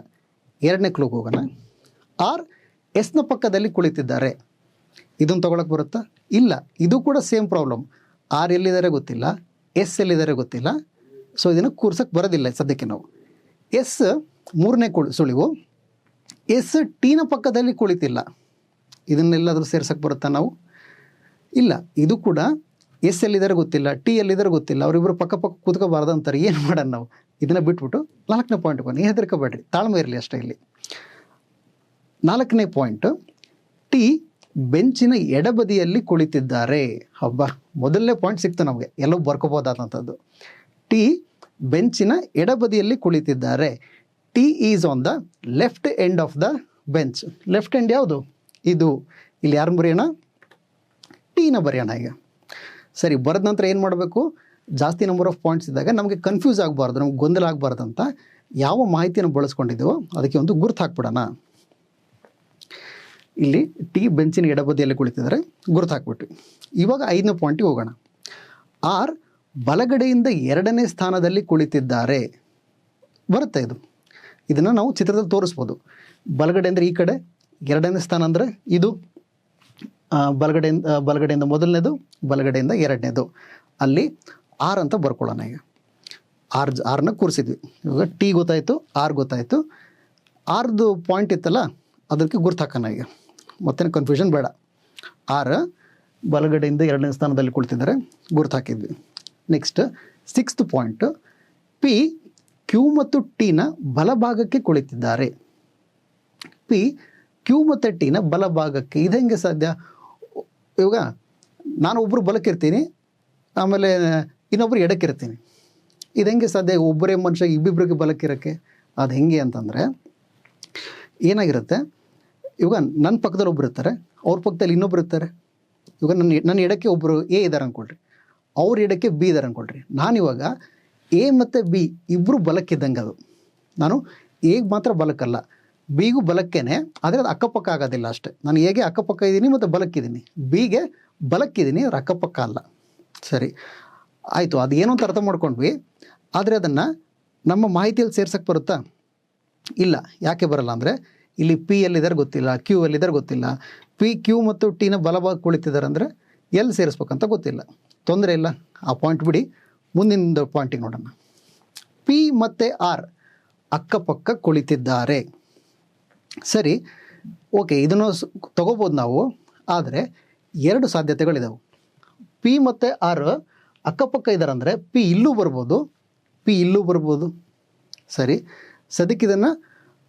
ಎರಡನೇ ಕ್ಲೂಗೆ ಹೋಗೋಣ. ಆರ್ ಎಸ್ನ ಪಕ್ಕದಲ್ಲಿ ಕುಳಿತಿದ್ದಾರೆ. ಇದನ್ನು ತಗೊಳಕ್ಕೆ ಬರುತ್ತಾ? ಇಲ್ಲ. ಇದು ಕೂಡ ಸೇಮ್ ಪ್ರಾಬ್ಲಮ್. ಆರ್ ಎಲ್ಲಿದ್ದಾರೆ ಗೊತ್ತಿಲ್ಲ, ಎಸ್ ಎಲ್ಲಿದ್ದಾರೆ ಗೊತ್ತಿಲ್ಲ. ಸೊ ಇದನ್ನು ಕೂರ್ಸಕ್ಕೆ ಬರೋದಿಲ್ಲ ಸದ್ಯಕ್ಕೆ ನಾವು. ಎಸ್ ಮೂರನೇ ಸುಳಿವು, ಎಸ್ ಟಿನ ಪಕ್ಕದಲ್ಲಿ ಕುಳಿತಿಲ್ಲ. ಇದನ್ನೆಲ್ಲಾದರೂ ಸೇರ್ಸಕ್ಕೆ ಬರುತ್ತಾ ನಾವು? ಇಲ್ಲ. ಇದು ಕೂಡ ಎಸ್ ಎಲ್ಲಿದ್ದಾರೆ ಗೊತ್ತಿಲ್ಲ, ಟಿ ಎಲ್ಲಿದ್ದಾರೆ ಗೊತ್ತಿಲ್ಲ, ಅವರಿಬ್ಬರು ಪಕ್ಕ ಪಕ್ಕ ಕೂತ್ಕೋಬಾರ್ದು ಅಂತಾರೆ. ಏನು ಮಾಡೋಣ ನಾವು? ಇದನ್ನು ಬಿಟ್ಬಿಟ್ಟು 4ನೇ ಪಾಯಿಂಟ್ ಬನ್ನಿ. ಹೆದರ್ಕೋಬೇಡ್ರಿ, ತಾಳ್ಮೆ ಇರಲಿ ಅಷ್ಟೇ. ಇಲ್ಲಿ 4ನೇ ಪಾಯಿಂಟ್, ಟಿ ಬೆಂಚಿನ ಎಡಬದಿಯಲ್ಲಿ ಕುಳಿತಿದ್ದಾರೆ. ಹಬ್ಬ, ಮೊದಲನೇ ಪಾಯಿಂಟ್ ಸಿಕ್ತು ನಮಗೆ, ಎಲ್ಲೋ ಬರ್ಕೋಬೋದಾದಂಥದ್ದು. ಟಿ ಬೆಂಚಿನ ಎಡಬದಿಯಲ್ಲಿ ಕುಳಿತಿದ್ದಾರೆ. T is on the left end of the bench. Left end ಯಾವುದು? ಇದು. ಇಲ್ಲಿ ಯಾರು ಬರೆಯೋಣ? ಟೀನ ಬರೆಯೋಣ. ಈಗ ಸರಿ, ಬರೆದ ನಂತರ ಏನು ಮಾಡಬೇಕು? ಜಾಸ್ತಿ ನಂಬರ್ ಆಫ್ ಪಾಯಿಂಟ್ಸ್ ಇದ್ದಾಗ ನಮಗೆ ಕನ್ಫ್ಯೂಸ್ ಆಗಬಾರ್ದು, ನಮ್ಗೆ ಗೊಂದಲ ಆಗಬಾರ್ದು ಅಂತ ಯಾವ ಮಾಹಿತಿಯನ್ನು ಬಳಸ್ಕೊಂಡಿದ್ದೀವೋ ಅದಕ್ಕೆ ಒಂದು ಗುರುತು ಹಾಕ್ಬಿಡೋಣ. ಇಲ್ಲಿ ಟಿ ಬೆಂಚಿನ ಎಡಬದಿಯಲ್ಲಿ ಕುಳಿತಿದ್ದಾರೆ, ಗುರುತು ಹಾಕ್ಬಿಟ್ವಿ. ಇವಾಗ 5ನೇ ಪಾಯಿಂಟಿಗೆ ಹೋಗೋಣ. ಆರ್ ಬಲಗಡೆಯಿಂದ 2ನೇ ಸ್ಥಾನದಲ್ಲಿ ಕುಳಿತಿದ್ದಾರೆ. ಬರುತ್ತೆ ಇದು. ಇದನ್ನು ನಾವು ಚಿತ್ರದಲ್ಲಿ ತೋರಿಸ್ಬೋದು. ಬಲಗಡೆ ಅಂದರೆ ಈ ಕಡೆ, 2ನೇ ಸ್ಥಾನ ಅಂದರೆ ಇದು, ಬಲಗಡೆಯಿಂದ ಮೊದಲನೇದು, ಬಲಗಡೆಯಿಂದ 2ನೇದು. ಅಲ್ಲಿ ಆರ್ ಅಂತ ಬರ್ಕೊಳ್ಳೋಣ. ಈಗ ಆರ್ನ ಕೂರಿಸಿದ್ವಿ. ಇವಾಗ ಟಿ ಗೊತ್ತಾಯಿತು, ಆರ್ ಗೊತ್ತಾಯಿತು. ಆರ್ದು ಪಾಯಿಂಟ್ ಇತ್ತಲ್ಲ, ಅದಕ್ಕೆ ಗುರ್ತು ಹಾಕೋಣ. ಈಗ ಮತ್ತೇನು ಕನ್ಫ್ಯೂಷನ್ ಬೇಡ. ಆರ್ ಬಲಗಡೆಯಿಂದ 2ನೇ ಸ್ಥಾನದಲ್ಲಿ ಕುಳಿತಿದ್ದಾರೆ, ಗುರ್ತು ಹಾಕಿದ್ವಿ. Next 6th point, P Q ಮತ್ತು ಟಿನ ಬಲಭಾಗಕ್ಕೆ ಕುಳಿತಿದ್ದಾರೆ. ಪಿ ಕ್ಯೂ ಮತ್ತು ಟಿನ ಬಲಭಾಗಕ್ಕೆ. ಇದು ಹೆಂಗೆ ಸಾಧ್ಯ? ಇವಾಗ ನಾನು ಒಬ್ಬರು ಬಲಕ್ಕಿರ್ತೀನಿ, ಆಮೇಲೆ ಇನ್ನೊಬ್ಬರು ಎಡಕ್ಕಿರ್ತೀನಿ. ಇದು ಹೆಂಗೆ ಸಾಧ್ಯ? ಒಬ್ಬರೇ ಮನುಷ್ಯ ಇಬ್ಬಿಬ್ರಿಗೆ ಬಲಕ್ಕಿರೋಕ್ಕೆ. ಅದು ಹೆಂಗೆ ಅಂತಂದರೆ ಏನಾಗಿರುತ್ತೆ, ಇವಾಗ ನನ್ನ ಪಕ್ಕದಲ್ಲಿ ಒಬ್ರು ಇರ್ತಾರೆ, ಅವ್ರ ಪಕ್ಕದಲ್ಲಿ ಇನ್ನೊಬ್ರು ಇರ್ತಾರೆ. ಇವಾಗ ನನ್ನ ಎಡಕ್ಕೆ ಒಬ್ಬರು ಎ ಇದ್ದಾರೆ ಅಂದ್ಕೊಳ್ರಿ, ಅವ್ರ ಎಡಕ್ಕೆ ಬಿ ಇದ್ದಾರೆ ಅಂದ್ಕೊಳ್ರಿ. ನಾನಿವಾಗ ಎ ಮತ್ತು ಬಿ ಇಬ್ಬರು ಬಲಕ್ಕಿದ್ದಂಗೆ. ಅದು ನಾನು ಎಗೆ ಮಾತ್ರ ಬಲಕ್ಕಲ್ಲ, ಬಿಗೂ ಬಲಕ್ಕೇನೆ, ಆದರೆ ಅದು ಅಕ್ಕಪಕ್ಕ ಆಗೋದಿಲ್ಲ ಅಷ್ಟೇ. ನಾನು ಎಗೆ ಅಕ್ಕಪಕ್ಕ ಇದ್ದೀನಿ ಮತ್ತು ಬಲಕ್ಕಿದ್ದೀನಿ, ಬಿಗೆ ಬಲಕ್ಕಿದ್ದೀನಿ, ಅವ್ರ ಅಕ್ಕಪಕ್ಕ ಅಲ್ಲ. ಸರಿ ಆಯಿತು, ಅದು ಏನೋ ಅಂತ ಅರ್ಥ ಮಾಡ್ಕೊಂಡ್ವಿ. ಆದರೆ ಅದನ್ನು ನಮ್ಮ ಮಾಹಿತಿಯಲ್ಲಿ ಸೇರ್ಸಕ್ಕೆ ಬರುತ್ತಾ? ಇಲ್ಲ. ಯಾಕೆ ಬರಲ್ಲ ಅಂದರೆ ಇಲ್ಲಿ ಪಿ ಎಲ್ಲಿದ್ದಾರೆ ಗೊತ್ತಿಲ್ಲ, ಕ್ಯೂ ಎಲ್ಲಿದ್ದಾರೆ ಗೊತ್ತಿಲ್ಲ. ಪಿ ಕ್ಯೂ ಮತ್ತು ಟಿನ ಬಲಭಾಗ ಕುಳಿತಿದ್ದಾರೆ ಅಂದರೆ ಎಲ್ಲಿ ಸೇರಿಸ್ಬೇಕಂತ ಗೊತ್ತಿಲ್ಲ. ತೊಂದರೆ ಇಲ್ಲ, ಆ ಪಾಯಿಂಟ್ ಬಿಡಿ. ಮುಂದಿನ ಪಾಯಿಂಟಿಗೆ ನೋಡೋಣ. ಪಿ ಮತ್ತು ಆರ್ ಅಕ್ಕಪಕ್ಕ ಕುಳಿತಿದ್ದಾರೆ. ಸರಿ, ಓಕೆ, ಇದನ್ನು ತಗೋಬೋದು ನಾವು. ಆದರೆ 2 ಸಾಧ್ಯತೆಗಳಿದಾವೆ. ಪಿ ಮತ್ತು ಆರ್ ಅಕ್ಕಪಕ್ಕ ಇದ್ದಾರೆ ಅಂದರೆ ಪಿ ಇಲ್ಲೂ ಬರ್ಬೋದು, ಪಿ ಇಲ್ಲೂ ಬರ್ಬೋದು. ಸರಿ, ಸದ್ಯಕ್ಕೆ ಇದನ್ನು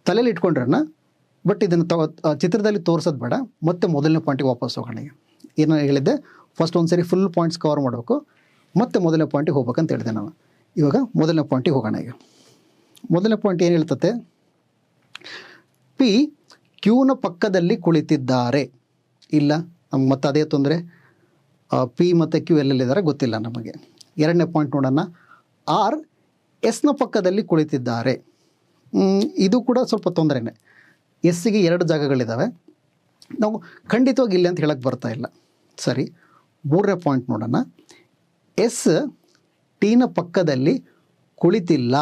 ತಲೆಯಲ್ಲಿ ಇಟ್ಕೊಂಡ್ರನ್ನ, ಬಟ್ ಇದನ್ನು ಚಿತ್ರದಲ್ಲಿ ತೋರಿಸೋದು ಬೇಡ. ಮತ್ತೆ ಮೊದಲನೇ ಪಾಯಿಂಟಿಗೆ ವಾಪಸ್ ಹೋಗೋಣ. ಏನು ಹೇಳಿದ್ದೆ? ಫಸ್ಟ್ ಒಂದು ಸರಿ ಫುಲ್ ಪಾಯಿಂಟ್ಸ್ ಕವರ್ ಮಾಡಬೇಕು, ಮತ್ತೆ ಮೊದಲನೇ ಪಾಯಿಂಟಿಗೆ ಹೋಗ್ಬೇಕಂತ ಹೇಳಿದೆ ನಾನು. ಇವಾಗ ಮೊದಲನೇ ಪಾಯಿಂಟಿಗೆ ಹೋಗೋಣ. ಈಗ ಮೊದಲನೇ ಪಾಯಿಂಟ್ ಏನು ಹೇಳ್ತತೆ? ಪಿ ಕ್ಯೂನ ಪಕ್ಕದಲ್ಲಿ ಕುಳಿತಿದ್ದಾರೆ. ಇಲ್ಲ, ನಮ್ಗೆ ಮತ್ತೆ ಅದೇ ತೊಂದರೆ. ಪಿ ಮತ್ತು ಕ್ಯೂ ಎಲ್ಲೆಲ್ಲಿದ್ದಾರೆ ಗೊತ್ತಿಲ್ಲ ನಮಗೆ. ಎರಡನೇ ಪಾಯಿಂಟ್ ನೋಡೋಣ. ಆರ್ ಎಸ್ನ ಪಕ್ಕದಲ್ಲಿ ಕುಳಿತಿದ್ದಾರೆ. ಇದು ಕೂಡ ಸ್ವಲ್ಪ ತೊಂದರೆನೇ. ಎಸ್ಸಿಗೆ 2 ಜಾಗಗಳಿದ್ದಾವೆ, ನಾವು ಖಂಡಿತವಾಗಿ ಇಲ್ಲ ಅಂತ ಹೇಳಕ್ಕೆ ಬರ್ತಾ ಇಲ್ಲ. ಸರಿ, 3ನೇ ಪಾಯಿಂಟ್ ನೋಡೋಣ. ಎಸ್ ಟಿನ ಪಕ್ಕದಲ್ಲಿ ಕುಳಿತಿಲ್ಲ.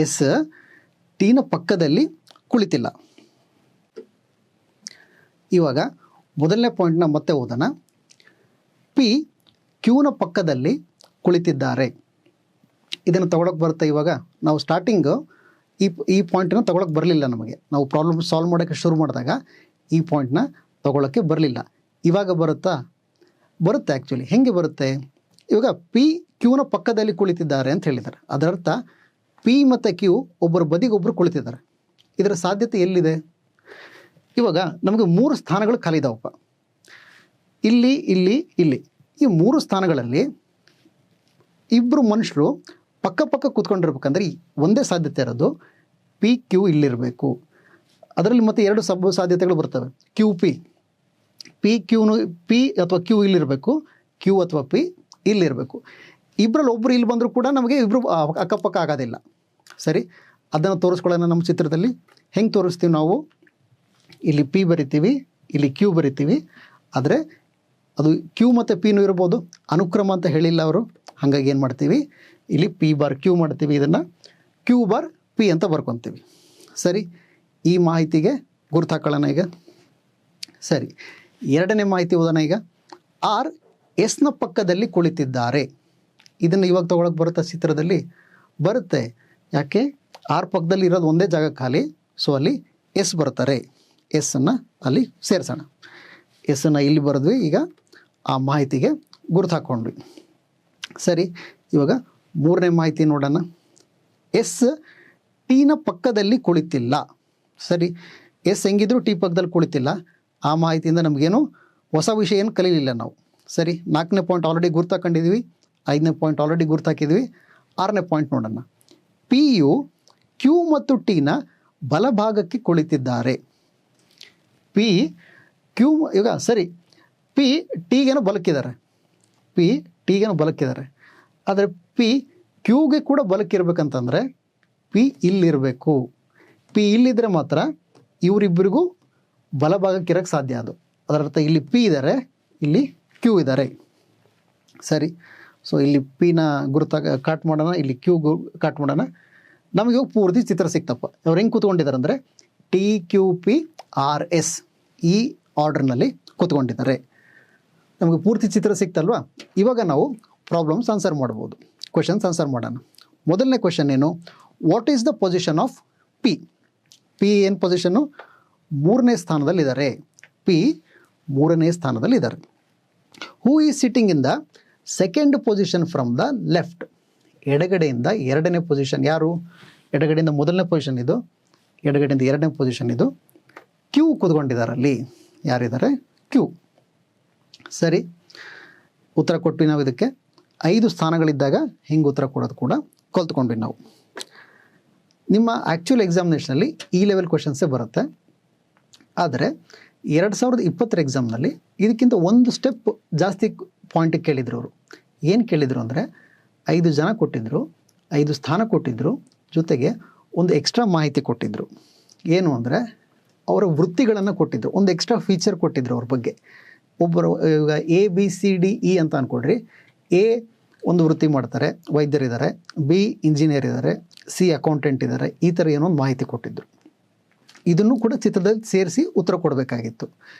ಎಸ್ ಟಿನ ಪಕ್ಕದಲ್ಲಿ ಕುಳಿತಿಲ್ಲ. ಇವಾಗ ಮೊದಲನೇ ಪಾಯಿಂಟ್ನ ಮತ್ತೆ ಓದೋಣ. ಪಿ ಕ್ಯೂನ ಪಕ್ಕದಲ್ಲಿ ಕುಳಿತಿದ್ದಾರೆ. ಇದನ್ನು ತಗೊಳಕ್ಕೆ ಬರುತ್ತೆ. ಇವಾಗ ನಾವು ಸ್ಟಾರ್ಟಿಂಗು ಈ ಪಾಯಿಂಟನ್ನು ತಗೊಳಕ್ಕೆ ಬರಲಿಲ್ಲ. ನಮಗೆ ನಾವು ಪ್ರಾಬ್ಲಮ್ ಸಾಲ್ವ್ ಮಾಡೋಕ್ಕೆ ಶುರು ಮಾಡಿದಾಗ ಈ ಪಾಯಿಂಟ್ನ ತಗೊಳ್ಳೋಕ್ಕೆ ಬರಲಿಲ್ಲ. ಇವಾಗ ಬರುತ್ತೆ ಆ್ಯಕ್ಚುಲಿ. ಹೇಗೆ ಬರುತ್ತೆ? ಇವಾಗ ಪಿ ಕ್ಯೂನ ಪಕ್ಕದಲ್ಲಿ ಕುಳಿತಿದ್ದಾರೆ ಅಂತ ಹೇಳಿದ್ದಾರೆ. ಅದರರ್ಥ ಪಿ ಮತ್ತು ಕ್ಯೂ ಒಬ್ಬರ ಬದಿಗೊಬ್ಬರು ಕುಳಿತಿದ್ದಾರೆ. ಇದರ ಸಾಧ್ಯತೆ ಎಲ್ಲಿದೆ? ಇವಾಗ ನಮಗೆ 3 ಸ್ಥಾನಗಳು ಖಾಲಿ ಇದಾವಪ್ಪ. ಇಲ್ಲಿ ಈ 3 ಸ್ಥಾನಗಳಲ್ಲಿ ಇಬ್ಬರು ಮನುಷ್ಯರು ಪಕ್ಕ ಕೂತ್ಕೊಂಡಿರ್ಬೇಕಂದ್ರೆ ಒಂದೇ ಸಾಧ್ಯತೆ ಇರೋದು ಪಿ ಕ್ಯೂ ಇಲ್ಲಿರಬೇಕು. ಅದರಲ್ಲಿ ಮತ್ತೆ 2 ಸಾಧ್ಯತೆಗಳು ಬರ್ತವೆ. ಕ್ಯೂ ಪಿ ಅಥವಾ ಕ್ಯೂ ಇಲ್ಲಿರಬೇಕು, ಕ್ಯೂ ಅಥವಾ ಪಿ ಇಲ್ಲಿರಬೇಕು. ಇಬ್ಬರಲ್ಲಿ ಒಬ್ಬರು ಇಲ್ಲಿ ಬಂದರೂ ಕೂಡ ನಮಗೆ ಇಬ್ಬರು ಅಕ್ಕಪಕ್ಕ ಆಗೋದಿಲ್ಲ. ಸರಿ, ಅದನ್ನು ತೋರಿಸ್ಕೊಳ್ಳೋಣ ನಮ್ಮ ಚಿತ್ರದಲ್ಲಿ. ಹೆಂಗೆ ತೋರಿಸ್ತೀವಿ ನಾವು? ಇಲ್ಲಿ ಪಿ ಬರಿತೀವಿ, ಇಲ್ಲಿ ಕ್ಯೂ ಬರಿತೀವಿ. ಆದರೆ ಅದು ಕ್ಯೂ ಮತ್ತು ಪಿನೂ ಇರ್ಬೋದು, ಅನುಕ್ರಮ ಅಂತ ಹೇಳಿಲ್ಲ ಅವರು. ಹಾಗಾಗಿ ಏನು ಮಾಡ್ತೀವಿ, ಇಲ್ಲಿ ಪಿ ಬಾರ್ ಕ್ಯೂ ಮಾಡ್ತೀವಿ, ಇದನ್ನು ಕ್ಯೂ ಬಾರ್ ಪಿ ಅಂತ ಬರ್ಕೊತೀವಿ. ಸರಿ, ಈ ಮಾಹಿತಿಗೆ ಗುರ್ತು ಹಾಕೊಳ್ಳೋಣ ಈಗ. ಸರಿ, ಎರಡನೇ ಮಾಹಿತಿ ಓದೋಣ ಈಗ. ಆರ್ ಎಸ್ನ ಪಕ್ಕದಲ್ಲಿ ಕುಳಿತಿದ್ದಾರೆ. ಇದನ್ನು ಇವಾಗ ತೊಗೊಳಕ್ಕೆ ಬರುತ್ತೆ? ಚಿತ್ರದಲ್ಲಿ ಬರುತ್ತೆ. ಯಾಕೆ? ಆರ್ ಪಕ್ಕದಲ್ಲಿ ಇರೋದು ಒಂದೇ ಜಾಗ ಖಾಲಿ, ಸೊ ಅಲ್ಲಿ ಎಸ್ ಬರ್ತಾರೆ. ಎಸ್ಸನ್ನು ಅಲ್ಲಿ ಸೇರಿಸೋಣ. ಎಸ್ಸನ್ನು ಇಲ್ಲಿ ಬರೆದ್ವಿ. ಈಗ ಆ ಮಾಹಿತಿಗೆ ಗುರ್ತು ಹಾಕ್ಕೊಂಡ್ವಿ. ಸರಿ, ಇವಾಗ ಮೂರನೇ ಮಾಹಿತಿ ನೋಡೋಣ. ಎಸ್ ಟೀನ ಪಕ್ಕದಲ್ಲಿ ಕುಳಿತಿಲ್ಲ. ಸರಿ, ಎಸ್ ಹೆಂಗಿದ್ರು ಟಿ ಪಕ್ಕದಲ್ಲಿ ಕುಳಿತಿಲ್ಲ. ಆ ಮಾಹಿತಿಯಿಂದ ನಮಗೇನು ಹೊಸ ವಿಷಯ ಏನು ಕಲೀಲಿಲ್ಲ ನಾವು. ಸರಿ, 4ನೇ ಪಾಯಿಂಟ್ ಆಲ್ರೆಡಿ ಗುರ್ತಾಕೊಂಡಿದ್ವಿ, 5ನೇ ಪಾಯಿಂಟ್ ಆಲ್ರೆಡಿ ಗುರ್ತಾಕಿದ್ವಿ. 6ನೇ ಪಾಯಿಂಟ್ ನೋಡೋಣ. ಪಿ ಯು ಕ್ಯೂ ಮತ್ತು ಟಿನ ಬಲಭಾಗಕ್ಕೆ ಕುಳಿತಿದ್ದಾರೆ. ಪಿ ಕ್ಯೂ ಈಗ ಸರಿ, ಪಿ ಟಿಗೇನೋ ಬಲಕ್ಕಿದ್ದಾರೆ, ಆದರೆ ಪಿ ಕ್ಯೂಗೆ ಕೂಡ ಬಲಕ್ಕಿರ್ಬೇಕಂತಂದರೆ ಪಿ ಇಲ್ಲಿರಬೇಕು. ಪಿ ಇಲ್ಲಿದ್ದರೆ ಮಾತ್ರ ಇವರಿಬ್ಬರಿಗೂ ಬಲಭಾಗಕ್ಕಿರೋಕ್ಕೆ ಸಾಧ್ಯ. ಅದು ಅದರರ್ಥ ಇಲ್ಲಿ ಪಿ ಇದ್ದಾರೆ, ಇಲ್ಲಿ ಕ್ಯೂ ಇದ್ದಾರೆ. ಸರಿ, ಸೊ ಇಲ್ಲಿ ಪಿನ ಕಾಟ್ ಮಾಡೋಣ, ಇಲ್ಲಿ ಕ್ಯೂ ಕಾಟ್ ಮಾಡೋಣ. ನಮಗೆ ಪೂರ್ತಿ ಚಿತ್ರ ಸಿಕ್ತಪ್ಪ. ಅವ್ರು ಹೆಂಗೆ ಕೂತ್ಕೊಂಡಿದ್ದಾರೆ ಅಂದರೆ T Q P R S ಈ ಆರ್ಡರ್ನಲ್ಲಿ ಕೂತ್ಕೊಂಡಿದ್ದಾರೆ. ನಮಗೆ ಪೂರ್ತಿ ಚಿತ್ರ ಸಿಕ್ತಲ್ವಾ? ಇವಾಗ ನಾವು ಪ್ರಾಬ್ಲಮ್ಸ್ ಆನ್ಸರ್ ಮಾಡ್ಬೋದು, ಕ್ವೆಶನ್ಸ್ ಆನ್ಸರ್ ಮಾಡೋಣ. ಮೊದಲನೇ ಕ್ವೆಶನ್ ಏನು? What is the position of P? P ಏನು ಪೊಸಿಷನ್ನು? 3ನೇ ಸ್ಥಾನದಲ್ಲಿದ್ದಾರೆ. ಪಿ 3ನೇ ಸ್ಥಾನದಲ್ಲಿದ್ದಾರೆ. Who is sitting in the second position from the left? ಎಡಗಡೆಯಿಂದ 2ನೇ ಪೊಸಿಷನ್ ಯಾರು? ಎಡಗಡೆಯಿಂದ 1ನೇ ಪೊಸಿಷನ್ ಇದು, ಎಡಗಡೆಯಿಂದ 2ನೇ ಪೊಸಿಷನ್ ಇದು. ಕ್ಯೂ ಕೂತ್ಕೊಂಡಿದ್ದಾರಲ್ಲಿ. ಯಾರಿದ್ದಾರೆ? ಕ್ಯೂ. ಸರಿ, ಉತ್ತರ ಕೊಟ್ವಿ ನಾವು. ಇದಕ್ಕೆ 5 ಸ್ಥಾನಗಳಿದ್ದಾಗ ಹಿಂಗೆ ಉತ್ತರ ಕೊಡೋದು ಕೂಡ ಕಲ್ತ್ಕೊಂಡ್ವಿ ನಾವು. ನಿಮ್ಮ ಆ್ಯಕ್ಚುಯಲ್ ಎಕ್ಸಾಮಿನೇಷನಲ್ಲಿ ಈ ಲೆವೆಲ್ ಕ್ವೆಶನ್ಸೇ ಬರುತ್ತೆ. ಆದರೆ 2020 ಎಕ್ಸಾಮ್ನಲ್ಲಿ ಇದಕ್ಕಿಂತ ಒಂದು ಸ್ಟೆಪ್ ಜಾಸ್ತಿ ಪಾಯಿಂಟಿಗೆ ಕೇಳಿದರು ಅವರು. ಏನು ಕೇಳಿದರು ಅಂದರೆ 5 ಜನ ಕೊಟ್ಟಿದ್ದರು, 5 ಸ್ಥಾನ ಕೊಟ್ಟಿದ್ದರು, ಜೊತೆಗೆ ಒಂದು ಎಕ್ಸ್ಟ್ರಾ ಮಾಹಿತಿ ಕೊಟ್ಟಿದ್ದರು. ಏನು ಅಂದರೆ ಅವರ ವೃತ್ತಿಗಳನ್ನು ಕೊಟ್ಟಿದ್ದರು, ಒಂದು ಎಕ್ಸ್ಟ್ರಾ ಫೀಚರ್ ಕೊಟ್ಟಿದ್ದರು ಅವ್ರ ಬಗ್ಗೆ. ಒಬ್ಬರು ಈಗ ABCDE ಅಂತ ಅಂದ್ಕೊಡ್ರಿ. ಎ ಒಂದು ವೃತ್ತಿ ಮಾಡ್ತಾರೆ, ವೈದ್ಯರಿದ್ದಾರೆ, ಬಿ ಇಂಜಿನಿಯರ್ ಇದ್ದಾರೆ, ಸಿ ಅಕೌಂಟೆಂಟ್ ಇದ್ದಾರೆ. ಈ ಥರ ಏನೋ ಒಂದು ಮಾಹಿತಿ ಕೊಟ್ಟಿದ್ದರು. ಇದನ್ನು ಕೂಡ ಚಿತ್ರದಲ್ಲಿ ಸೇರಿಸಿ ಉತ್ತರ ಕೊಡಬೇಕಾಗಿತ್ತು.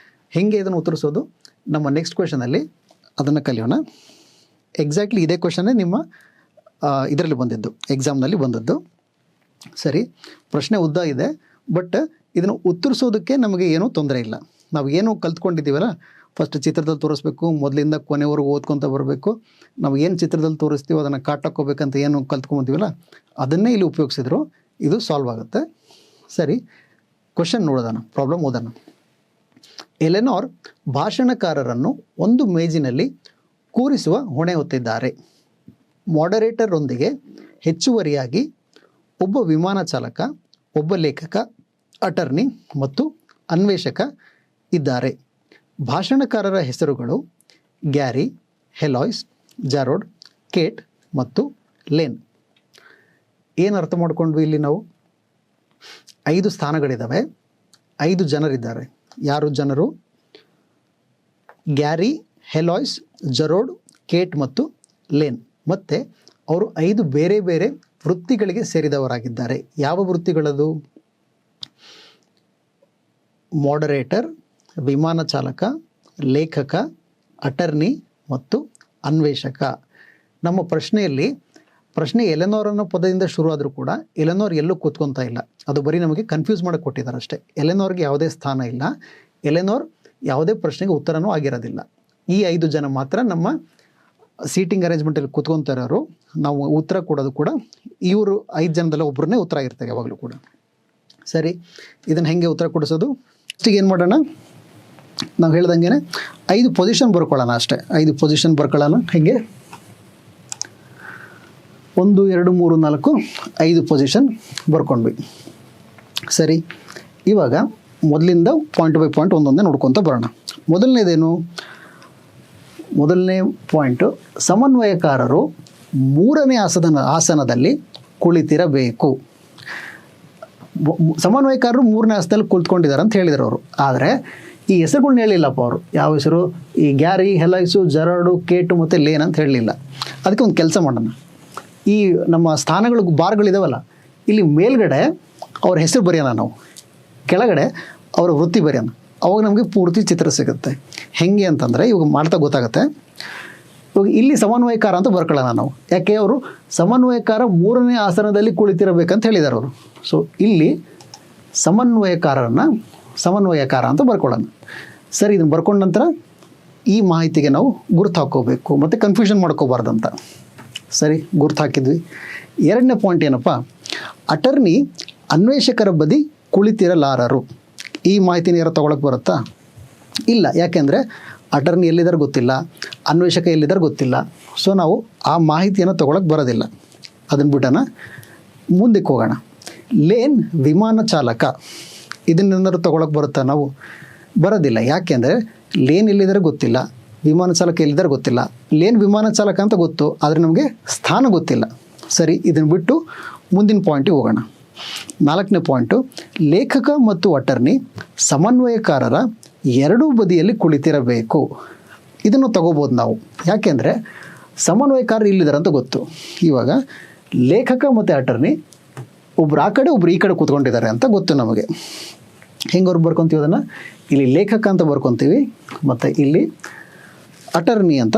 ಹೇಗೆ ಇದನ್ನು ಉತ್ತರಿಸೋದು? ನಮ್ಮ ನೆಕ್ಸ್ಟ್ ಕ್ವೆಶನಲ್ಲಿ ಅದನ್ನು ಕಲಿಯೋಣ. ಎಕ್ಸಾಕ್ಟ್ಲಿ ಇದೇ ಕ್ವೆಶನ್ನೇ ನಿಮ್ಮ ಇದರಲ್ಲಿ ಬಂದಿದ್ದು, ಎಕ್ಸಾಮ್ನಲ್ಲಿ ಬಂದದ್ದು. ಸರಿ, ಪ್ರಶ್ನೆ ಉದ್ದ ಇದೆ, ಬಟ್ ಇದನ್ನು ಉತ್ತರಿಸೋದಕ್ಕೆ ನಮಗೆ ಏನೂ ತೊಂದರೆ ಇಲ್ಲ. ನಾವು ಏನು ಕಲ್ತ್ಕೊಂಡಿದ್ದೀವಲ್ಲ, ಫಸ್ಟ್ ಚಿತ್ರದಲ್ಲಿ ತೋರಿಸ್ಬೇಕು, ಮೊದಲಿಂದ ಕೊನೆವರೆಗೂ ಓದ್ಕೊತ ಬರಬೇಕು. ನಾವು ಏನು ಚಿತ್ರದಲ್ಲಿ ತೋರಿಸ್ತೀವೋ ಅದನ್ನು ಕಾಟಾಕೋಬೇಕಂತ ಏನು ಕಲ್ತ್ಕೊಂತೀವಲ್ಲ, ಅದನ್ನೇ ಇಲ್ಲಿ ಉಪಯೋಗಿಸಿದ್ರು ಇದು ಸಾಲ್ವ್ ಆಗುತ್ತೆ. ಸರಿ, ಕ್ವೆಶನ್ ನೋಡೋಣ, ಪ್ರಾಬ್ಲಮ್ ಓದೋಣ. ಎಲೆನೋರ್ ಭಾಷಣಕಾರರನ್ನು ಒಂದು ಮೇಜಿನಲ್ಲಿ ಕೂರಿಸುವ ಹೊಣೆ ಹೊತ್ತಿದ್ದಾರೆ. ಮಾಡರೇಟರ್ರೊಂದಿಗೆ ಹೆಚ್ಚುವರಿಯಾಗಿ ಒಬ್ಬ ವಿಮಾನ ಚಾಲಕ, ಒಬ್ಬ ಲೇಖಕ, ಅಟರ್ನಿ ಮತ್ತು ಅನ್ವೇಷಕ ಇದ್ದಾರೆ. ಭಾಷಣಕಾರರ ಹೆಸರುಗಳು ಗ್ಯಾರಿ, ಹೆಲಾಯ್ಸ್, ಜಾರೋಡ್, ಕೇಟ್ ಮತ್ತು ಲೇನ್. ಏನು ಅರ್ಥ ಮಾಡ್ಕೊಂಡ್ವಿ ಇಲ್ಲಿ ನಾವು? 5 ಸ್ಥಾನಗಳಿದ್ದಾವೆ, 5 ಜನರಿದ್ದಾರೆ. ಯಾರು ಜನರು? ಗ್ಯಾರಿ, ಹೆಲಾಯ್ಸ್, ಜರೋಡ್, ಕೇಟ್ ಮತ್ತು ಲೇನ್. ಮತ್ತು ಅವರು 5 ಬೇರೆ ಬೇರೆ ವೃತ್ತಿಗಳಿಗೆ ಸೇರಿದವರಾಗಿದ್ದಾರೆ. ಯಾವ ವೃತ್ತಿಗಳದು? ಮಾಡರೇಟರ್, ವಿಮಾನ ಚಾಲಕ, ಲೇಖಕ, ಅಟರ್ನಿ ಮತ್ತು ಅನ್ವೇಷಕ. ನಮ್ಮ ಪ್ರಶ್ನೆ ಎಲೆನೋರ್ ಅನ್ನೋ ಪದದಿಂದ ಶುರು ಆದರೂ ಕೂಡ ಎಲೆನೋರ್ ಎಲ್ಲೂ ಕೂತ್ಕೊತಾ ಇಲ್ಲ. ಅದು ಬರೀ ನಮಗೆ ಕನ್ಫ್ಯೂಸ್ ಮಾಡಕ್ಕೆ ಕೊಟ್ಟಿದ್ದಾರೆ ಅಷ್ಟೇ. ಎಲೆನೋರ್ಗೆ ಯಾವುದೇ ಸ್ಥಾನ ಇಲ್ಲ. ಎಲೆನೋರ್ ಯಾವುದೇ ಪ್ರಶ್ನೆಗೆ ಉತ್ತರನೂ ಆಗಿರೋದಿಲ್ಲ. ಈ 5 ಜನ ಮಾತ್ರ ನಮ್ಮ ಸೀಟಿಂಗ್ ಅರೇಂಜ್ಮೆಂಟಲ್ಲಿ ಕೂತ್ಕೊತಾ ಇರೋರು. ನಾವು ಉತ್ತರ ಕೊಡೋದು ಕೂಡ ಇವರು 5 ಜನದಲ್ಲ ಒಬ್ಬರನ್ನೇ ಉತ್ತರ ಆಗಿರ್ತಾರೆ ಯಾವಾಗಲೂ ಕೂಡ. ಸರಿ, ಇದನ್ನು ಹೆಂಗೆ ಉತ್ತರ ಕೊಡಿಸೋದು? ಫಸ್ಟಿಗೆ ಏನು ಮಾಡೋಣ, ನಾವು ಹೇಳ್ದಂಗೆ 5 ಪೊಸಿಷನ್ ಬರ್ಕೊಳ್ಳೋಣ ಅಷ್ಟೇ. 5 ಪೊಸಿಷನ್ ಬರ್ಕೊಳ್ಳೋಣ. ಹೇಗೆ 1 2 3 4 5 ಪೊಸಿಷನ್ ಬರ್ಕೊಂಡ್ವಿ. ಸರಿ, ಇವಾಗ ಮೊದಲಿಂದ ಪಾಯಿಂಟ್ ಬೈ ಪಾಯಿಂಟ್ ಒಂದೊಂದೇ ನೋಡ್ಕೊತ ಬರೋಣ. ಮೊದಲನೇ ಪಾಯಿಂಟು, ಸಮನ್ವಯಕಾರರು 3ನೇ ಆಸನದಲ್ಲಿ ಕುಳಿತಿರಬೇಕು. ಸಮನ್ವಯಕಾರರು 3ನೇ ಆಸನದಲ್ಲಿ ಕುಳಿತುಕೊಂಡಿದ್ದಾರೆ ಅಂತ ಹೇಳಿದರು ಅವರು. ಆದರೆ ಈ ಹೆಸರುಗಳ್ನ ಹೇಳಿಲ್ಲಪ್ಪ ಅವರು. ಯಾವ ಹೆಸರು? ಈ ಗ್ಯಾರಿ, ಹೆಲೈಸು, ಜೆರಾರ್ಡು, ಕೇಟು ಮತ್ತು ಲೇನ್ ಅಂತ ಹೇಳಲಿಲ್ಲ. ಅದಕ್ಕೆ ಒಂದು ಕೆಲಸ ಮಾಡೋಣ. ಈ ನಮ್ಮ ಸ್ಥಾನಗಳು ಬಾರ್ಗಳಿದಾವಲ್ಲ, ಇಲ್ಲಿ ಮೇಲ್ಗಡೆ ಅವ್ರ ಹೆಸರು ಬರೆಯೋಣ, ನಾವು ಕೆಳಗಡೆ ಅವರ ವೃತ್ತಿ ಬರೆಯೋಣ. ಅವಾಗ ನಮಗೆ ಪೂರ್ತಿ ಚಿತ್ರ ಸಿಗುತ್ತೆ. ಹೆಂಗೆ ಅಂತಂದರೆ, ಇವಾಗ ಮಾಡ್ತಾ ಗೊತ್ತಾಗುತ್ತೆ. ಇವಾಗ ಇಲ್ಲಿ ಸಮನ್ವಯಕಾರ ಅಂತ ಬರ್ಕೊಳ್ಳೋಣ ನಾವು. ಯಾಕೆ ಅವರು ಸಮನ್ವಯಕಾರ 3ನೇ ಆಸನದಲ್ಲಿ ಕುಳಿತಿರಬೇಕಂತ ಹೇಳಿದ್ದಾರೆ ಅವರು. ಸೊ ಇಲ್ಲಿ ಸಮನ್ವಯಕಾರ ಅಂತ ಬರ್ಕೊಳ್ಳೋಣ. ಸರಿ, ಇದನ್ನು ಬರ್ಕೊಂಡ ನಂತರ ಈ ಮಾಹಿತಿಗೆ ನಾವು ಗುರುತು ಹಾಕ್ಕೋಬೇಕು ಮತ್ತು ಕನ್ಫ್ಯೂಷನ್ ಮಾಡ್ಕೋಬಾರ್ದಂತ. ಸರಿ, ಗುರುತು ಹಾಕಿದ್ವಿ. 2ನೇ ಪಾಯಿಂಟ್ ಏನಪ್ಪ, ಅಟರ್ನಿ ಅನ್ವೇಷಕರ ಬದಿ ಕುಳಿತಿರಲಾರರು. ಈ ಮಾಹಿತಿನ ಯಾರು ತೊಗೊಳಕ್ಕೆ ಬರುತ್ತಾ? ಇಲ್ಲ. ಯಾಕೆಂದರೆ ಅಟರ್ನಿ ಎಲ್ಲಿದ್ದಾರೆ ಗೊತ್ತಿಲ್ಲ, ಅನ್ವೇಷಕ ಎಲ್ಲಿದ್ದಾರೆ ಗೊತ್ತಿಲ್ಲ. ಸೊ ನಾವು ಆ ಮಾಹಿತಿಯನ್ನು ತೊಗೊಳಕ್ಕೆ ಬರೋದಿಲ್ಲ. ಅದನ್ನು ಬಿಟ್ಟನ ಮುಂದಕ್ಕೆ ಹೋಗೋಣ. ಲೇನ್ ವಿಮಾನ ಚಾಲಕ, ಇದನ್ನೇನಾದ್ರು ತೊಗೊಳಕ್ಕೆ ಬರುತ್ತಾ? ನಾವು ಬರೋದಿಲ್ಲ. ಯಾಕೆಂದರೆ ಲೇನ್ ಎಲ್ಲಿದ್ದಾರೆ ಗೊತ್ತಿಲ್ಲ, ವಿಮಾನ ಚಾಲಕ ಎಲ್ಲಿದ್ದಾರೆ ಗೊತ್ತಿಲ್ಲ. ಲೇನ್ ವಿಮಾನ ಚಾಲಕ ಅಂತ ಗೊತ್ತು, ಆದರೆ ನಮಗೆ ಸ್ಥಾನ ಗೊತ್ತಿಲ್ಲ. ಸರಿ, ಇದನ್ನು ಬಿಟ್ಟು ಮುಂದಿನ ಪಾಯಿಂಟಿಗೆ ಹೋಗೋಣ. 4ನೇ ಪಾಯಿಂಟು, ಲೇಖಕ ಮತ್ತು ಅಟರ್ನಿ ಸಮನ್ವಯಕಾರರ 2 ಬದಿಯಲ್ಲಿ ಕುಳಿತಿರಬೇಕು. ಇದನ್ನು ತಗೋಬೋದು ನಾವು. ಯಾಕೆಂದರೆ ಸಮನ್ವಯಕಾರರು ಇಲ್ಲಿದ್ದಾರೆ ಅಂತ ಗೊತ್ತು. ಇವಾಗ ಲೇಖಕ ಮತ್ತು ಅಟರ್ನಿ ಒಬ್ರು ಆ ಕಡೆ ಒಬ್ರು ಈ ಕಡೆ ಕೂತ್ಕೊಂಡಿದ್ದಾರೆ ಅಂತ ಗೊತ್ತು ನಮಗೆ. ಹೆಂಗೆ ಅವ್ರು ಬರ್ಕೊತೀವಿ ಅದನ್ನು? ಇಲ್ಲಿ ಲೇಖಕ ಅಂತ ಬರ್ಕೊತೀವಿ ಮತ್ತು ಇಲ್ಲಿ ಅಟರ್ನಿ ಅಂತ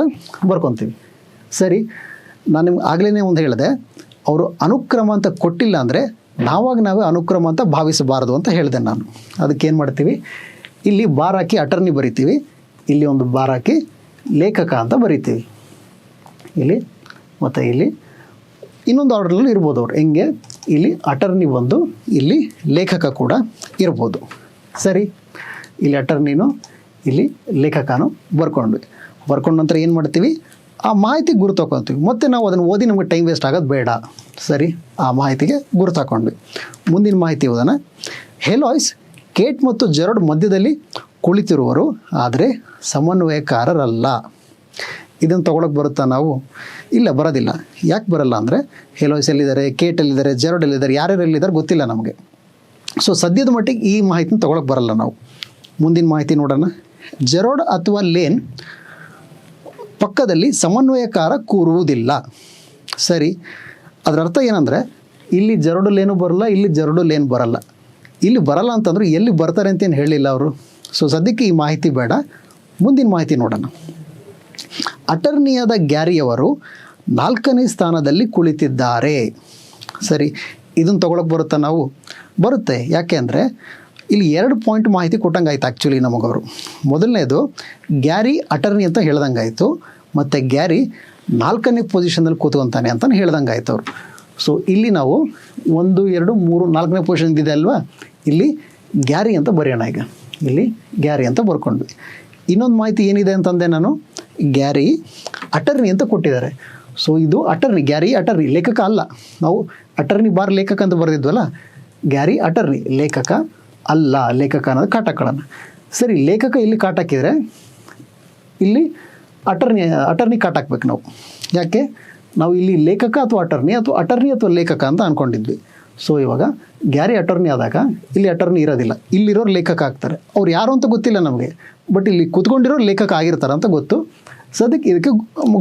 ಬರ್ಕೊತೀವಿ. ಸರಿ, ನಾನು ನಿಮ್ಗೆ ಆಗಲೇ ಒಂದು ಹೇಳಿದೆ, ಅವರು ಅನುಕ್ರಮ ಅಂತ ಕೊಟ್ಟಿಲ್ಲ ಅಂದರೆ ನಾವೇ ಅನುಕ್ರಮ ಅಂತ ಭಾವಿಸಬಾರದು ಅಂತ ಹೇಳಿದೆ ನಾನು. ಅದಕ್ಕೇನು ಮಾಡ್ತೀವಿ, ಇಲ್ಲಿ ಬಾರ್ ಹಾಕಿ ಅಟರ್ನಿ ಬರಿತೀವಿ, ಇಲ್ಲಿ ಒಂದು ಬಾರ್ ಹಾಕಿ ಲೇಖಕ ಅಂತ ಬರಿತೀವಿ. ಇಲ್ಲಿ ಮತ್ತು ಇಲ್ಲಿ ಇನ್ನೊಂದು ಆರ್ಡ್ರಲ್ಲಿ ಇರ್ಬೋದು ಅವ್ರು. ಹೆಂಗೆ, ಇಲ್ಲಿ ಅಟರ್ನಿ ಒಂದು, ಇಲ್ಲಿ ಲೇಖಕ ಕೂಡ ಇರ್ಬೋದು. ಸರಿ, ಇಲ್ಲಿ ಅಟರ್ನಿನೂ ಇಲ್ಲಿ ಲೇಖಕನೂ ಬರ್ಕೊಂಡ್ವಿ. ಬರ್ಕೊಂಡ ನಂತರ ಏನು ಮಾಡ್ತೀವಿ, ಆ ಮಾಹಿತಿ ಗುರುತು ಹಾಕೊತೀವಿ. ಮತ್ತು ನಾವು ಅದನ್ನು ಓದಿ ನಮಗೆ ಟೈಮ್ ವೇಸ್ಟ್ ಆಗೋದು ಬೇಡ. ಸರಿ, ಆ ಮಾಹಿತಿಗೆ ಗುರುತು ಹಾಕೊಂಡ್ವಿ. ಮುಂದಿನ ಮಾಹಿತಿ ಓದೋಣ. ಹೆಲಾಯ್ಸ್, ಕೇಟ್ ಮತ್ತು ಜೆರಾರ್ಡ್ ಮಧ್ಯದಲ್ಲಿ ಕುಳಿತಿರುವರು, ಆದರೆ ಸಮನ್ವಯಕಾರರಲ್ಲ. ಇದನ್ನು ತೊಗೊಳಕ್ಕೆ ಬರುತ್ತಾ ನಾವು? ಇಲ್ಲ, ಬರೋದಿಲ್ಲ. ಯಾಕೆ ಬರಲ್ಲ ಅಂದರೆ, ಹೆಲಾಯ್ಸ್ ಎಲ್ಲಿದ್ದಾರೆ, ಕೇಟ್ ಎಲ್ಲಿದ್ದಾರೆ, ಜೆರಾರ್ಡ್ ಎಲ್ಲಿದ್ದಾರೆ, ಯಾರ್ಯಾರು ಎಲ್ಲಿದ್ದಾರೆ ಗೊತ್ತಿಲ್ಲ ನಮಗೆ. ಸೊ ಸದ್ಯದ ಮಟ್ಟಿಗೆ ಈ ಮಾಹಿತಿನ ತೊಗೊಳಕ್ಕೆ ಬರಲ್ಲ ನಾವು. ಮುಂದಿನ ಮಾಹಿತಿ ನೋಡೋಣ. ಜೆರಾರ್ಡ್ ಅಥವಾ ಲೇನ್ ಪಕ್ಕದಲ್ಲಿ ಸಮನ್ವಯಕಾರ ಕೂರುವುದಿಲ್ಲ. ಸರಿ, ಅದರ ಅರ್ಥ ಏನಂದರೆ, ಇಲ್ಲಿ ಜೆರಾರ್ಡ್ ಲೇನು ಬರಲ್ಲ, ಇಲ್ಲಿ ಜೆರಾರ್ಡ್ ಲೇನ್ ಬರಲ್ಲ. ಇಲ್ಲಿ ಬರಲ್ಲ ಅಂತಂದ್ರೆ ಎಲ್ಲಿ ಬರ್ತಾರೆ ಅಂತೇನು ಹೇಳಿಲ್ಲ ಅವರು. ಸೊ ಸದ್ಯಕ್ಕೆ ಈ ಮಾಹಿತಿ ಬೇಡ. ಮುಂದಿನ ಮಾಹಿತಿ ನೋಡೋಣ. ಅಟರ್ನಿಯಾದ ಗ್ಯಾರಿಯವರು 4ನೇ ಸ್ಥಾನದಲ್ಲಿ ಕುಳಿತಿದ್ದಾರೆ. ಸರಿ, ಇದನ್ನು ತೊಗೊಳಕ್ಕೆ ಬರುತ್ತಾ ನಾವು? ಬರುತ್ತೆ. ಯಾಕೆ ಅಂದರೆ ಇಲ್ಲಿ 2 ಪಾಯಿಂಟ್ ಮಾಹಿತಿ ಕೊಟ್ಟಂಗೆ ಆಯ್ತು ಆ್ಯಕ್ಚುಲಿ ನಮಗವರು. ಮೊದಲನೇದು ಗ್ಯಾರಿ ಅಟರ್ನಿ ಅಂತ ಹೇಳ್ದಂಗೆ ಆಯಿತು, ಮತ್ತು ಗ್ಯಾರಿ 4ನೇ ಪೊಸಿಷನಲ್ಲಿ ಕೂತ್ಕೊತಾನೆ ಅಂತಲೇ ಹೇಳ್ದಂಗೆ ಆಯ್ತು ಅವರು. ಸೊ ಇಲ್ಲಿ ನಾವು 1 2 3 4ನೇ ಪೊಸಿಷನ್ ಇದೆ ಅಲ್ವಾ, ಇಲ್ಲಿ ಗ್ಯಾರಿ ಅಂತ ಬರೆಯೋಣ. ಈಗ ಇಲ್ಲಿ ಗ್ಯಾರಿ ಅಂತ ಬರ್ಕೊಂಡ್ವಿ. ಇನ್ನೊಂದು ಮಾಹಿತಿ ಏನಿದೆ ಅಂತಂದೆ ನಾನು, ಗ್ಯಾರಿ ಅಟರ್ನಿ ಅಂತ ಕೊಟ್ಟಿದ್ದಾರೆ. ಸೊ ಇದು ಅಟರ್ನಿ, ಗ್ಯಾರಿ ಅಟರ್ನಿ, ಲೇಖಕ ಅಲ್ಲ. ನಾವು ಅಟರ್ನಿ ಬಾರ್ ಲೇಖಕ ಅಂತ ಬರೆದಿದ್ವಲ್ಲ, ಗ್ಯಾರಿ ಅಟರ್ನಿ ಲೇಖಕ ಅಲ್ಲ, ಲೇಖಕ ಅನ್ನೋದು ಕಾಟ್ ಹಾಕೊಳ್ಳೋಣ. ಸರಿ, ಲೇಖಕ ಇಲ್ಲಿ ಕಾಟ್ ಹಾಕಿದರೆ ಇಲ್ಲಿ ಅಟರ್ನಿ ಕಾಟ್ ಹಾಕ್ಬೇಕು ನಾವು. ಯಾಕೆ, ನಾವು ಇಲ್ಲಿ ಲೇಖಕ ಅಥವಾ ಅಟರ್ನಿ ಅಥವಾ ಲೇಖಕ ಅಂತ ಅಂದ್ಕೊಂಡಿದ್ವಿ. ಸೊ ಇವಾಗ ಗ್ಯಾರಿ ಅಟರ್ನಿ ಆದಾಗ ಇಲ್ಲಿ ಅಟರ್ನಿ ಇರೋದಿಲ್ಲ, ಇಲ್ಲಿರೋರು ಲೇಖಕ ಆಗ್ತಾರೆ. ಅವ್ರು ಯಾರು ಅಂತ ಗೊತ್ತಿಲ್ಲ ನಮಗೆ, ಬಟ್ ಇಲ್ಲಿ ಕೂತ್ಕೊಂಡಿರೋ ಲೇಖಕ ಆಗಿರ್ತಾರೆ ಅಂತ ಗೊತ್ತು. ಸದ್ಯಕ್ಕೆ ಇದಕ್ಕೆ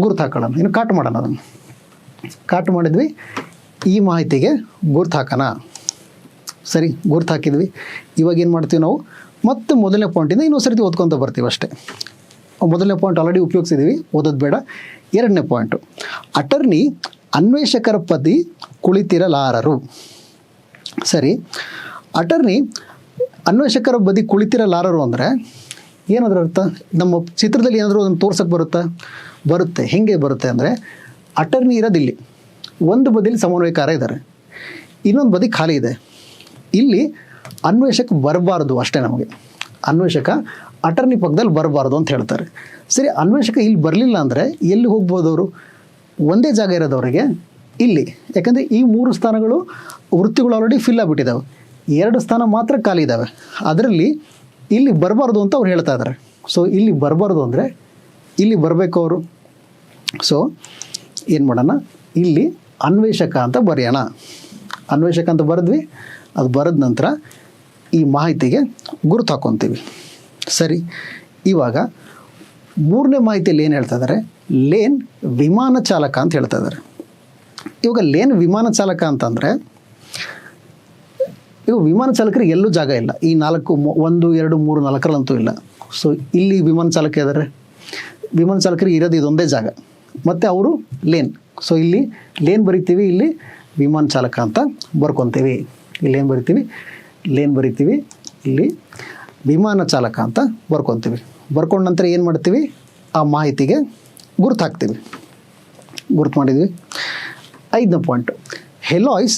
ಗುರುತು ಹಾಕೋಣ. ಇನ್ನು ಕಾಟ್ ಮಾಡೋಣ. ಅದನ್ನು ಕಾಟ್ ಮಾಡಿದ್ವಿ. ಈ ಮಾಹಿತಿಗೆ ಗುರುತು ಹಾಕೋಣ. ಸರಿ, ಗುರುತು ಹಾಕಿದ್ವಿ. ಇವಾಗ ಏನು ಮಾಡ್ತೀವಿ ನಾವು, ಮತ್ತೆ ಮೊದಲನೇ ಪಾಯಿಂಟಿಂದ ಇನ್ನೊಂದು ಸರ್ತಿ ಓದ್ಕೊತ ಬರ್ತೀವಿ ಅಷ್ಟೇ. ಮೊದಲನೇ ಪಾಯಿಂಟ್ ಆಲ್ರೆಡಿ ಉಪಯೋಗಿಸಿದ್ದೀವಿ, ಓದೋದು ಬೇಡ. ಎರಡನೇ ಪಾಯಿಂಟು, ಅಟರ್ನಿ ಅನ್ವೇಷಕರ ಪದಿ ಕುಳಿತಿರಲಾರರು. ಸರಿ, ಅಟರ್ನಿ ಅನ್ವೇಷಕರ ಬದಿ ಕುಳಿತಿರಲಾರರು ಅಂದರೆ ಏನದ್ರ ಅರ್ಥ? ನಮ್ಮ ಚಿತ್ರದಲ್ಲಿ ಏನಾದರೂ ಅದನ್ನು ತೋರ್ಸೋಕ್ಕೆ ಬರುತ್ತೆ. ಹೇಗೆ ಬರುತ್ತೆ ಅಂದರೆ, ಅಟರ್ನಿ ಇರೋದಿಲ್ಲಿ, ಒಂದು ಬದಿಲಿ ಸಮನ್ವಯಕಾರ ಇದ್ದಾರೆ, ಇನ್ನೊಂದು ಬದಿ ಖಾಲಿ ಇದೆ. ಇಲ್ಲಿ ಅನ್ವೇಷಕ ಬರಬಾರ್ದು ಅಷ್ಟೇ. ನಮಗೆ ಅನ್ವೇಷಕ ಅಟರ್ನಿ ಪಕ್ಕದಲ್ಲಿ ಬರಬಾರ್ದು ಅಂತ ಹೇಳ್ತಾರೆ. ಸರಿ, ಅನ್ವೇಷಕ ಇಲ್ಲಿ ಬರಲಿಲ್ಲ ಅಂದರೆ ಎಲ್ಲಿ ಹೋಗ್ಬೋದು ಅವರು? ಒಂದೇ ಜಾಗ ಇರೋದವರಿಗೆ ಇಲ್ಲಿ, ಯಾಕಂದರೆ ಈ 3 ಸ್ಥಾನಗಳು ವೃತ್ತಿಗಳು ಆಲ್ರೆಡಿ ಫಿಲ್ ಆಗಿಬಿಟ್ಟಿದ್ದಾವೆ, 2 ಸ್ಥಾನ ಮಾತ್ರ ಖಾಲಿ ಇದ್ದಾವೆ. ಅದರಲ್ಲಿ ಇಲ್ಲಿ ಬರಬಾರ್ದು ಅಂತ ಅವ್ರು ಹೇಳ್ತಾ ಇದ್ದಾರೆ. ಸೊ ಇಲ್ಲಿ ಬರಬಾರ್ದು ಅಂದರೆ ಇಲ್ಲಿ ಬರಬೇಕು ಅವರು. ಸೊ ಏನು ಮಾಡೋಣ, ಇಲ್ಲಿ ಅನ್ವೇಷಕ ಅಂತ ಬರೆಯೋಣ. ಅನ್ವೇಷಕ ಅಂತ ಬರೆದ್ವಿ, ಅದು ಬರೆದ ನಂತರ ಈ ಮಾಹಿತಿಗೆ ಗುರುತು ಹಾಕ್ಕೊತೀವಿ. ಸರಿ, ಇವಾಗ 3ನೇ ಮಾಹಿತಿಯಲ್ಲಿ ಏನು ಹೇಳ್ತಾ ಇದ್ದಾರೆ? ಲೇನ್ ವಿಮಾನ ಚಾಲಕ ಅಂತ ಹೇಳ್ತಾ ಇದ್ದಾರೆ. ಇವಾಗ ಲೇನ್ ವಿಮಾನ ಚಾಲಕ ಅಂತಂದರೆ, ಇವಾಗ ವಿಮಾನ ಚಾಲಕರಿಗೆ ಎಲ್ಲೂ ಜಾಗ ಇಲ್ಲ. ಈ 4 1 2 3 4ರಲ್ಲಂತೂ ಇಲ್ಲ. ಸೊ ಇಲ್ಲಿ ವಿಮಾನ ಚಾಲಕ ಇದ್ದಾರೆ, ವಿಮಾನ ಚಾಲಕರಿಗೆ ಇರೋದು ಇದೊಂದೇ ಜಾಗ, ಮತ್ತು ಅವರು ಲೇನ್. ಸೊ ಇಲ್ಲಿ ಲೇನ್ ಬರಿತೀವಿ, ಇಲ್ಲಿ ವಿಮಾನ ಚಾಲಕ ಅಂತ ಬರ್ಕೊತೀವಿ. ಇಲ್ಲಿ ಏನು ಬರಿತೀವಿ? ಲೇನ್ ಬರಿತೀವಿ, ಇಲ್ಲಿ ವಿಮಾನ ಚಾಲಕ ಅಂತ ಬರ್ಕೊತೀವಿ. ಬರ್ಕೊಂಡ ನಂತರ ಏನು ಮಾಡ್ತೀವಿ? ಆ ಮಾಹಿತಿಗೆ ಗುರುತು ಹಾಕ್ತೀವಿ. ಗುರುತು ಮಾಡಿದ್ವಿ. 5ನೇ ಪಾಯಿಂಟು, ಹೆಲಾಯ್ಸ್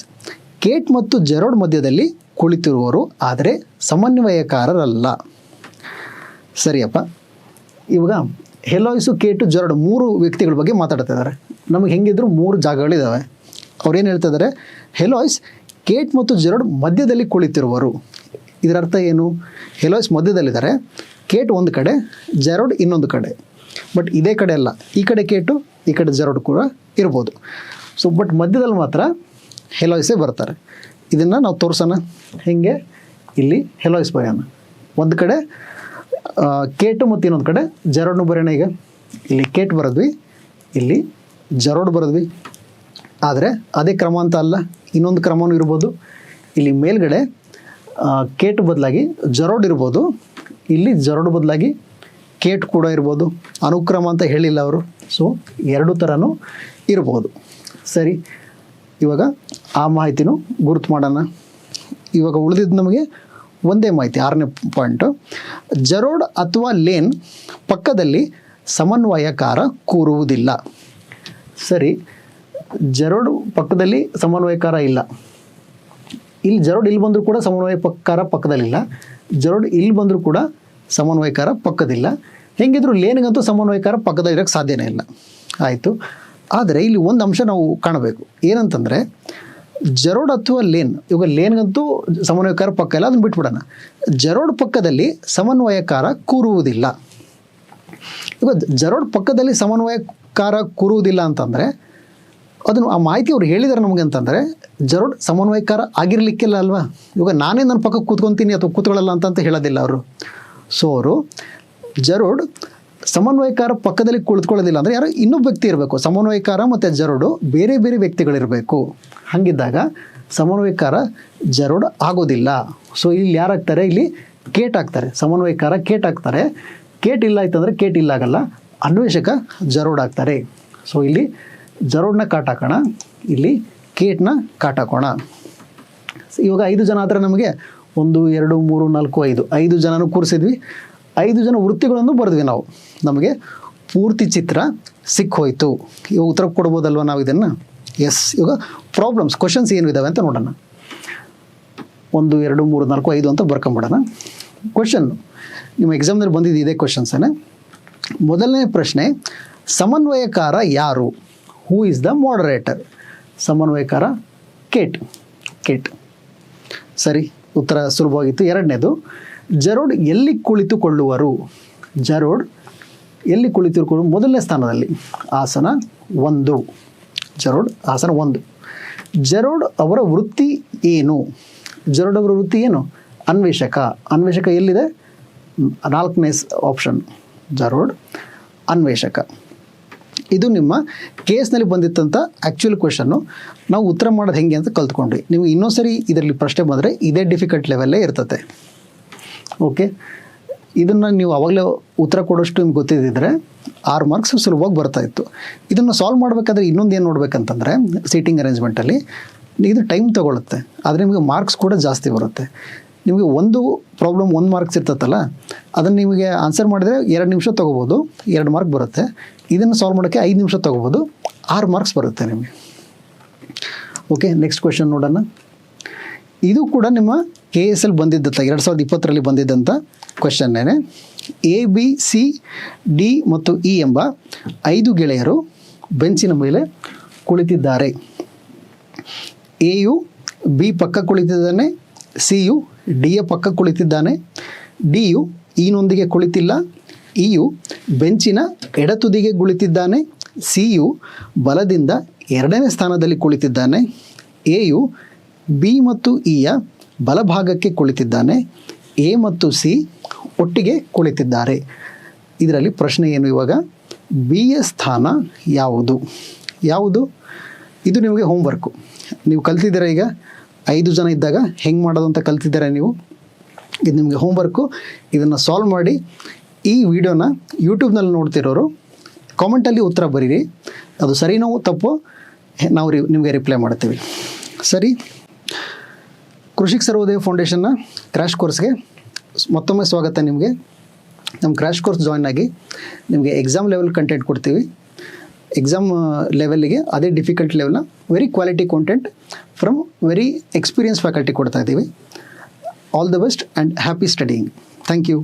ಕೇಟ್ ಮತ್ತು ಜೆರಾರ್ಡ್ ಮಧ್ಯದಲ್ಲಿ ಕುಳಿತಿರುವವರು, ಆದರೆ ಸಮನ್ವಯಕಾರರಲ್ಲ. ಸರಿಯಪ್ಪ, ಇವಾಗ ಹೆಲಾಯ್ಸು, ಕೇಟು, ಜೆರಾರ್ಡ್ 3 ವ್ಯಕ್ತಿಗಳ ಬಗ್ಗೆ ಮಾತಾಡ್ತಾ ಇದ್ದಾರೆ. ನಮಗೆ ಹೆಂಗಿದ್ರು 3 ಜಾಗಗಳಿದ್ದಾವೆ. ಅವ್ರೇನು ಹೇಳ್ತಾ ಇದ್ದಾರೆ? ಹೆಲಾಯ್ಸ್ ಕೇಟ್ ಮತ್ತು ಜೆರಾರ್ಡ್ ಮಧ್ಯದಲ್ಲಿ ಕುಳಿತಿರುವರು. ಇದರ ಅರ್ಥ ಏನು? ಹೆಲಾಯ್ಸ್ ಮಧ್ಯದಲ್ಲಿದ್ದಾರೆ, ಕೇಟ್ ಒಂದು ಕಡೆ, ಜೆರಾರ್ಡ್ ಇನ್ನೊಂದು ಕಡೆ. ಬಟ್ ಇದೇ ಕಡೆ ಅಲ್ಲ, ಈ ಕಡೆ ಕೇಟು, ಈ ಕಡೆ ಜೆರಾರ್ಡ್ ಕೂಡ ಇರ್ಬೋದು. ಸೊ ಬಟ್ ಮಧ್ಯದಲ್ಲಿ ಮಾತ್ರ ಹೆಲಾಯ್ಸೇ ಬರ್ತಾರೆ. ಇದನ್ನು ನಾವು ತೋರಿಸೋಣ ಹೇಗೆ. ಇಲ್ಲಿ ಹೆಲಾಯ್ಸ್ ಬರೆಯೋಣ, ಒಂದು ಕಡೆ ಕೇಟು ಮತ್ತು ಇನ್ನೊಂದು ಕಡೆ ಜೆರಾರ್ಡ್ನು ಬರೆಯೋಣ. ಈಗ ಇಲ್ಲಿ ಕೇಟ್ ಬರೆದ್ವಿ, ಇಲ್ಲಿ ಜೆರಾರ್ಡ್ ಬರೆದ್ವಿ. ಆದರೆ ಅದೇ ಕ್ರಮ ಅಂತ ಅಲ್ಲ, ಇನ್ನೊಂದು ಕ್ರಮವೂ ಇರ್ಬೋದು. ಇಲ್ಲಿ ಮೇಲ್ಗಡೆ ಕೇಟ್ ಬದಲಾಗಿ ಜೆರಾರ್ಡ್ ಇರ್ಬೋದು, ಇಲ್ಲಿ ಜೆರಾರ್ಡ್ ಬದಲಾಗಿ ಕೇಟ್ ಕೂಡ ಇರ್ಬೋದು. ಅನುಕ್ರಮ ಅಂತ ಹೇಳಿಲ್ಲ ಅವರು. ಸೊ 2 ಥರನೂ ಇರ್ಬೋದು. ಸರಿ, ಇವಾಗ ಆ ಮಾಹಿತಿನೂ ಗುರುತು ಮಾಡೋಣ. ಇವಾಗ ಉಳಿದಿದ್ದು ನಮಗೆ ಒಂದೇ ಮಾಹಿತಿ. 6ನೇ ಪಾಯಿಂಟು, ಜೆರಾರ್ಡ್ ಅಥವಾ ಲೇನ್ ಪಕ್ಕದಲ್ಲಿ ಸಮನ್ವಯಕಾರ ಕೂರುವುದಿಲ್ಲ. ಸರಿ, ಜೆರಾರ್ಡ್ ಪಕ್ಕದಲ್ಲಿ ಸಮನ್ವಯಕಾರ ಇಲ್ಲ. ಇಲ್ಲಿ ಜೆರಾರ್ಡ್ ಇಲ್ಲಿ ಬಂದರೂ ಕೂಡ ಸಮನ್ವಯಕಾರ ಪಕ್ಕದಲ್ಲಿಲ್ಲ, ಜೆರಾರ್ಡ್ ಇಲ್ಲಿ ಬಂದರೂ ಕೂಡ ಸಮನ್ವಯಕಾರ ಪಕ್ಕದಿಲ್ಲ. ಹೆಂಗಿದ್ರು ಲೇನ್ಗಂತೂ ಸಮನ್ವಯಕಾರ ಪಕ್ಕದಲ್ಲಿರೋಕ್ಕೆ ಸಾಧ್ಯನೇ ಇಲ್ಲ. ಆಯಿತು. ಆದರೆ ಇಲ್ಲಿ ಒಂದು ಅಂಶ ನಾವು ಕಾಣಬೇಕು. ಏನಂತಂದರೆ, ಜೆರಾರ್ಡ್ ಅಥವಾ ಲೇನ್, ಇವಾಗ ಲೇನ್ಗಂತೂ ಸಮನ್ವಯಕಾರ ಪಕ್ಕ ಇಲ್ಲ, ಅದನ್ನು ಬಿಟ್ಬಿಡೋಣ. ಜೆರಾರ್ಡ್ ಪಕ್ಕದಲ್ಲಿ ಸಮನ್ವಯಕಾರ ಕೂರುವುದಿಲ್ಲ. ಇವಾಗ ಜೆರಾರ್ಡ್ ಪಕ್ಕದಲ್ಲಿ ಸಮನ್ವಯಕಾರ ಕೂರುವುದಿಲ್ಲ ಅಂತಂದರೆ, ಅದನ್ನು ಆ ಮಾಹಿತಿ ಅವ್ರು ಹೇಳಿದ್ದಾರೆ ನಮಗೆ ಅಂತಂದರೆ, ಜೆರಾರ್ಡ್ ಸಮನ್ವಯಕಾರ ಆಗಿರಲಿಕ್ಕಿಲ್ಲ ಅಲ್ವಾ? ಇವಾಗ ನಾನೇ ನನ್ನ ಪಕ್ಕ ಕೂತ್ಕೊತೀನಿ ಅಥವಾ ಕೂತ್ಕೊಳ್ಳಲ್ಲ ಅಂತ ಹೇಳೋದಿಲ್ಲ ಅವರು. ಸೊ ಅವರು ಜೆರಾರ್ಡ್ ಸಮನ್ವಯಕಾರ ಪಕ್ಕದಲ್ಲಿ ಕುಳಿತುಕೊಳ್ಳೋದಿಲ್ಲ ಅಂದರೆ ಯಾರೋ ಇನ್ನೊಬ್ಬ ವ್ಯಕ್ತಿ ಇರಬೇಕು. ಸಮನ್ವಯಕಾರ ಮತ್ತು ಜೆರಾರ್ಡು ಬೇರೆ ಬೇರೆ ವ್ಯಕ್ತಿಗಳಿರಬೇಕು. ಹಾಗಿದ್ದಾಗ ಸಮನ್ವಯಕಾರ ಜೆರಾರ್ಡ್ ಆಗೋದಿಲ್ಲ. ಸೊ ಇಲ್ಲಿ ಯಾರಾಗ್ತಾರೆ? ಇಲ್ಲಿ ಕೇಟ್ ಆಗ್ತಾರೆ. ಸಮನ್ವಯಕಾರ ಕೇಟ್ ಆಗ್ತಾರೆ. ಕೇಟ್ ಇಲ್ಲ ಆಯ್ತಂದರೆ ಕೇಟ್ ಇಲ್ಲ ಆಗಲ್ಲ, ಅನ್ವೇಷಕ ಜೆರಾರ್ಡ್ ಆಗ್ತಾರೆ. ಸೊ ಇಲ್ಲಿ ಜೆರಾರ್ಡ್ನ ಕಾಟ್ ಹಾಕೋಣ, ಇಲ್ಲಿ ಕೇಟ್ನ ಕಾಟ್ ಹಾಕೋಣ. ಇವಾಗ 5 ಜನ ಆದರೆ ನಮಗೆ 1 2 3 4 5 ಜನನೂ ಕೂರಿಸಿದ್ವಿ. 5 ಜನ ವೃತ್ತಿಗಳನ್ನು ಬರೆದ್ವಿ ನಾವು. ನಮಗೆ ಪೂರ್ತಿ ಚಿತ್ರ ಸಿಕ್ಕೋಯ್ತು. ಇವಾಗ ಉತ್ತರ ಕೊಡ್ಬೋದಲ್ವ ನಾವು ಇದನ್ನು? ಎಸ್. ಇವಾಗ ಪ್ರಾಬ್ಲಮ್ಸ್, ಕ್ವಶನ್ಸ್ ಏನು ಇದ್ದಾವೆ ಅಂತ ನೋಡೋಣ. 1 2 3 4 5 ಅಂತ ಬರ್ಕೊಂಬಿಡೋಣ. ಕ್ವಶನ್ನು ನಿಮ್ಮ ಎಕ್ಸಾಮ್ನಲ್ಲಿ ಬಂದಿದ್ದು ಇದೇ ಕ್ವಶನ್ಸೇ. ಮೊದಲನೇ ಪ್ರಶ್ನೆ, ಸಮನ್ವಯಕಾರ ಯಾರು? Who is the moderator? ಸಮನ್ವಯಕಾರ ಕೇಟ್. ಸರಿ, ಉತ್ತರ ಸುಲಭವಾಗಿತ್ತು. ಎರಡನೇದು, ಜೆರಾರ್ಡ್ ಎಲ್ಲಿ ಕುಳಿತುಕೊಳ್ಳುವರು? ಜೆರಾರ್ಡ್ ಎಲ್ಲಿ ಕುಳಿತುಕೊಳ್ಳುವ? ಮೊದಲನೇ ಸ್ಥಾನದಲ್ಲಿ, ಆಸನ 1. ಜೆರಾರ್ಡ್ ಆಸನ 1. ಜೆರಾರ್ಡ್ ಅವರ ವೃತ್ತಿ ಏನು? ಜೆರಾರ್ಡ್ ಅವರ ವೃತ್ತಿ ಏನು? ಅನ್ವೇಷಕ. ಅನ್ವೇಷಕ ಎಲ್ಲಿದೆ? 4ನೇ ಆಪ್ಷನ್, ಜೆರಾರ್ಡ್ ಅನ್ವೇಷಕ. ಇದು ನಿಮ್ಮ ಕೇಸ್ನಲ್ಲಿ ಬಂದಿತ್ತಂಥ ಆ್ಯಕ್ಚುಯಲ್ ಕ್ವೆಶನ್ನು. ನಾವು ಉತ್ತರ ಮಾಡೋದು ಹೆಂಗೆ ಅಂತ ಕಲ್ತ್ಕೊಂಡ್ವಿ. ನೀವು ಇನ್ನೊಂದು ಸರಿ ಇದರಲ್ಲಿ ಪ್ರಶ್ನೆ ಬಂದರೆ ಇದೇ ಡಿಫಿಕಲ್ಟ್ ಲೆವೆಲ್ಲೇ ಇರ್ತದೆ. ಓಕೆ, ಇದನ್ನು ನೀವು ಅವಾಗಲೇ ಉತ್ತರ ಕೊಡೋಷ್ಟು ನಿಮ್ಗೆ ಗೊತ್ತಿದ್ದಿದ್ರೆ 6 ಮಾರ್ಕ್ಸ್ ಸುಲಭವಾಗಿ ಬರ್ತಾ ಇತ್ತು. ಇದನ್ನು ಸಾಲ್ವ್ ಮಾಡಬೇಕಾದ್ರೆ ಇನ್ನೊಂದು ಏನು ನೋಡ್ಬೇಕಂತಂದರೆ ಸೀಟಿಂಗ್ ಅರೇಂಜ್ಮೆಂಟಲ್ಲಿ ಇದು ಟೈಮ್ ತೊಗೊಳುತ್ತೆ, ಆದರೆ ನಿಮಗೆ ಮಾರ್ಕ್ಸ್ ಕೂಡ ಜಾಸ್ತಿ ಬರುತ್ತೆ. ನಿಮಗೆ ಒಂದು ಪ್ರಾಬ್ಲಮ್ 1 ಮಾರ್ಕ್ಸ್ ಇರ್ತತ್ತಲ್ಲ, ಅದನ್ನು ನಿಮಗೆ ಆನ್ಸರ್ ಮಾಡಿದರೆ 2 ನಿಮಿಷ ತೊಗೋಬೋದು, 2 ಮಾರ್ಕ್ ಬರುತ್ತೆ. ಇದನ್ನು ಸಾಲ್ವ್ ಮಾಡೋಕ್ಕೆ 5 ನಿಮಿಷ ತೊಗೋಬೋದು, 6 ಮಾರ್ಕ್ಸ್ ಬರುತ್ತೆ ನಿಮಗೆ. ಓಕೆ, ನೆಕ್ಸ್ಟ್ ಕ್ವೆಶನ್ ನೋಡೋಣ. ಇದು ಕೂಡ ನಿಮ್ಮ KSL ಬಂದಿದ್ದಂಥ 2020ರಲ್ಲಿ ಬಂದಿದ್ದಂಥ ಕ್ವೆಶನ್ನೇ. ABCD ಮತ್ತು E ಎಂಬ 5 ಗೆಳೆಯರು ಬೆಂಚಿನ ಮೇಲೆ ಕುಳಿತಿದ್ದಾರೆ. ಎಯು B ಪಕ್ಕ ಕುಳಿತಿದ್ದಾನೆ, ಸಿಯು ಡಿಯ ಪಕ್ಕ ಕುಳಿತಿದ್ದಾನೆ, ಡಿಯು ಇನೊಂದಿಗೆ ಕುಳಿತಿಲ್ಲ, ಇಯು ಬೆಂಚಿನ ಎಡತುದಿಗೆ ಕುಳಿತಿದ್ದಾನೆ, ಸಿಯು ಬಲದಿಂದ 2ನೇ ಸ್ಥಾನದಲ್ಲಿ ಕುಳಿತಿದ್ದಾನೆ, ಎಯು ಬಿ ಮತ್ತು ಇಯ ಬಲಭಾಗಕ್ಕೆ ಕುಳಿತಿದ್ದಾನೆ, ಎ ಮತ್ತು ಸಿ ಒಟ್ಟಿಗೆ ಕುಳಿತಿದ್ದಾರೆ. ಇದರಲ್ಲಿ ಪ್ರಶ್ನೆ ಏನು ಇವಾಗ? ಬಿಯ ಸ್ಥಾನ ಯಾವುದು? ಇದು ನಿಮಗೆ ಹೋಮ್ವರ್ಕು. ನೀವು ಕಲ್ತಿದ್ದೀರಾ, ಈಗ 5 ಜನ ಇದ್ದಾಗ ಹೆಂಗೆ ಮಾಡೋದು ಅಂತ ಕಲ್ತಿದ್ದೀರಾ ನೀವು. ಇದು ನಿಮಗೆ ಹೋಮ್ವರ್ಕು. ಇದನ್ನು ಸಾಲ್ವ್ ಮಾಡಿ ಈ ವಿಡಿಯೋನ ಯೂಟ್ಯೂಬ್ನಲ್ಲಿ ನೋಡ್ತಿರೋರು ಕಾಮೆಂಟಲ್ಲಿ ಉತ್ತರ ಬರೀರಿ. ಅದು ಸರಿನೋ ತಪ್ಪೋ ನಾವು ನಿಮಗೆ ರಿಪ್ಲೈ ಮಾಡ್ತೀವಿ. ಸರಿ, ಕೃಷಿಕ್ ಸರ್ವೋದಯ ಫೌಂಡೇಶನ್ನ ಕ್ರ್ಯಾಶ್ ಕೋರ್ಸ್ಗೆ ಮತ್ತೊಮ್ಮೆ ಸ್ವಾಗತ. ನಿಮಗೆ ನಮ್ಮ ಕ್ರ್ಯಾಶ್ ಕೋರ್ಸ್ ಜಾಯ್ನ್ ಆಗಿ ನಿಮಗೆ ಎಕ್ಸಾಮ್ ಲೆವೆಲ್ ಕಂಟೆಂಟ್ ಕೊಡ್ತೀವಿ. ಎಕ್ಸಾಮ್ ಲೆವೆಲ್ಲಿಗೆ ಅದೇ ಡಿಫಿಕಲ್ಟ್ ಲೆವೆಲ್ನ very quality content from very experience faculty ಕೊಡ್ತಾ ಇದ್ದೀವಿ. All the best and happy studying. Thank you.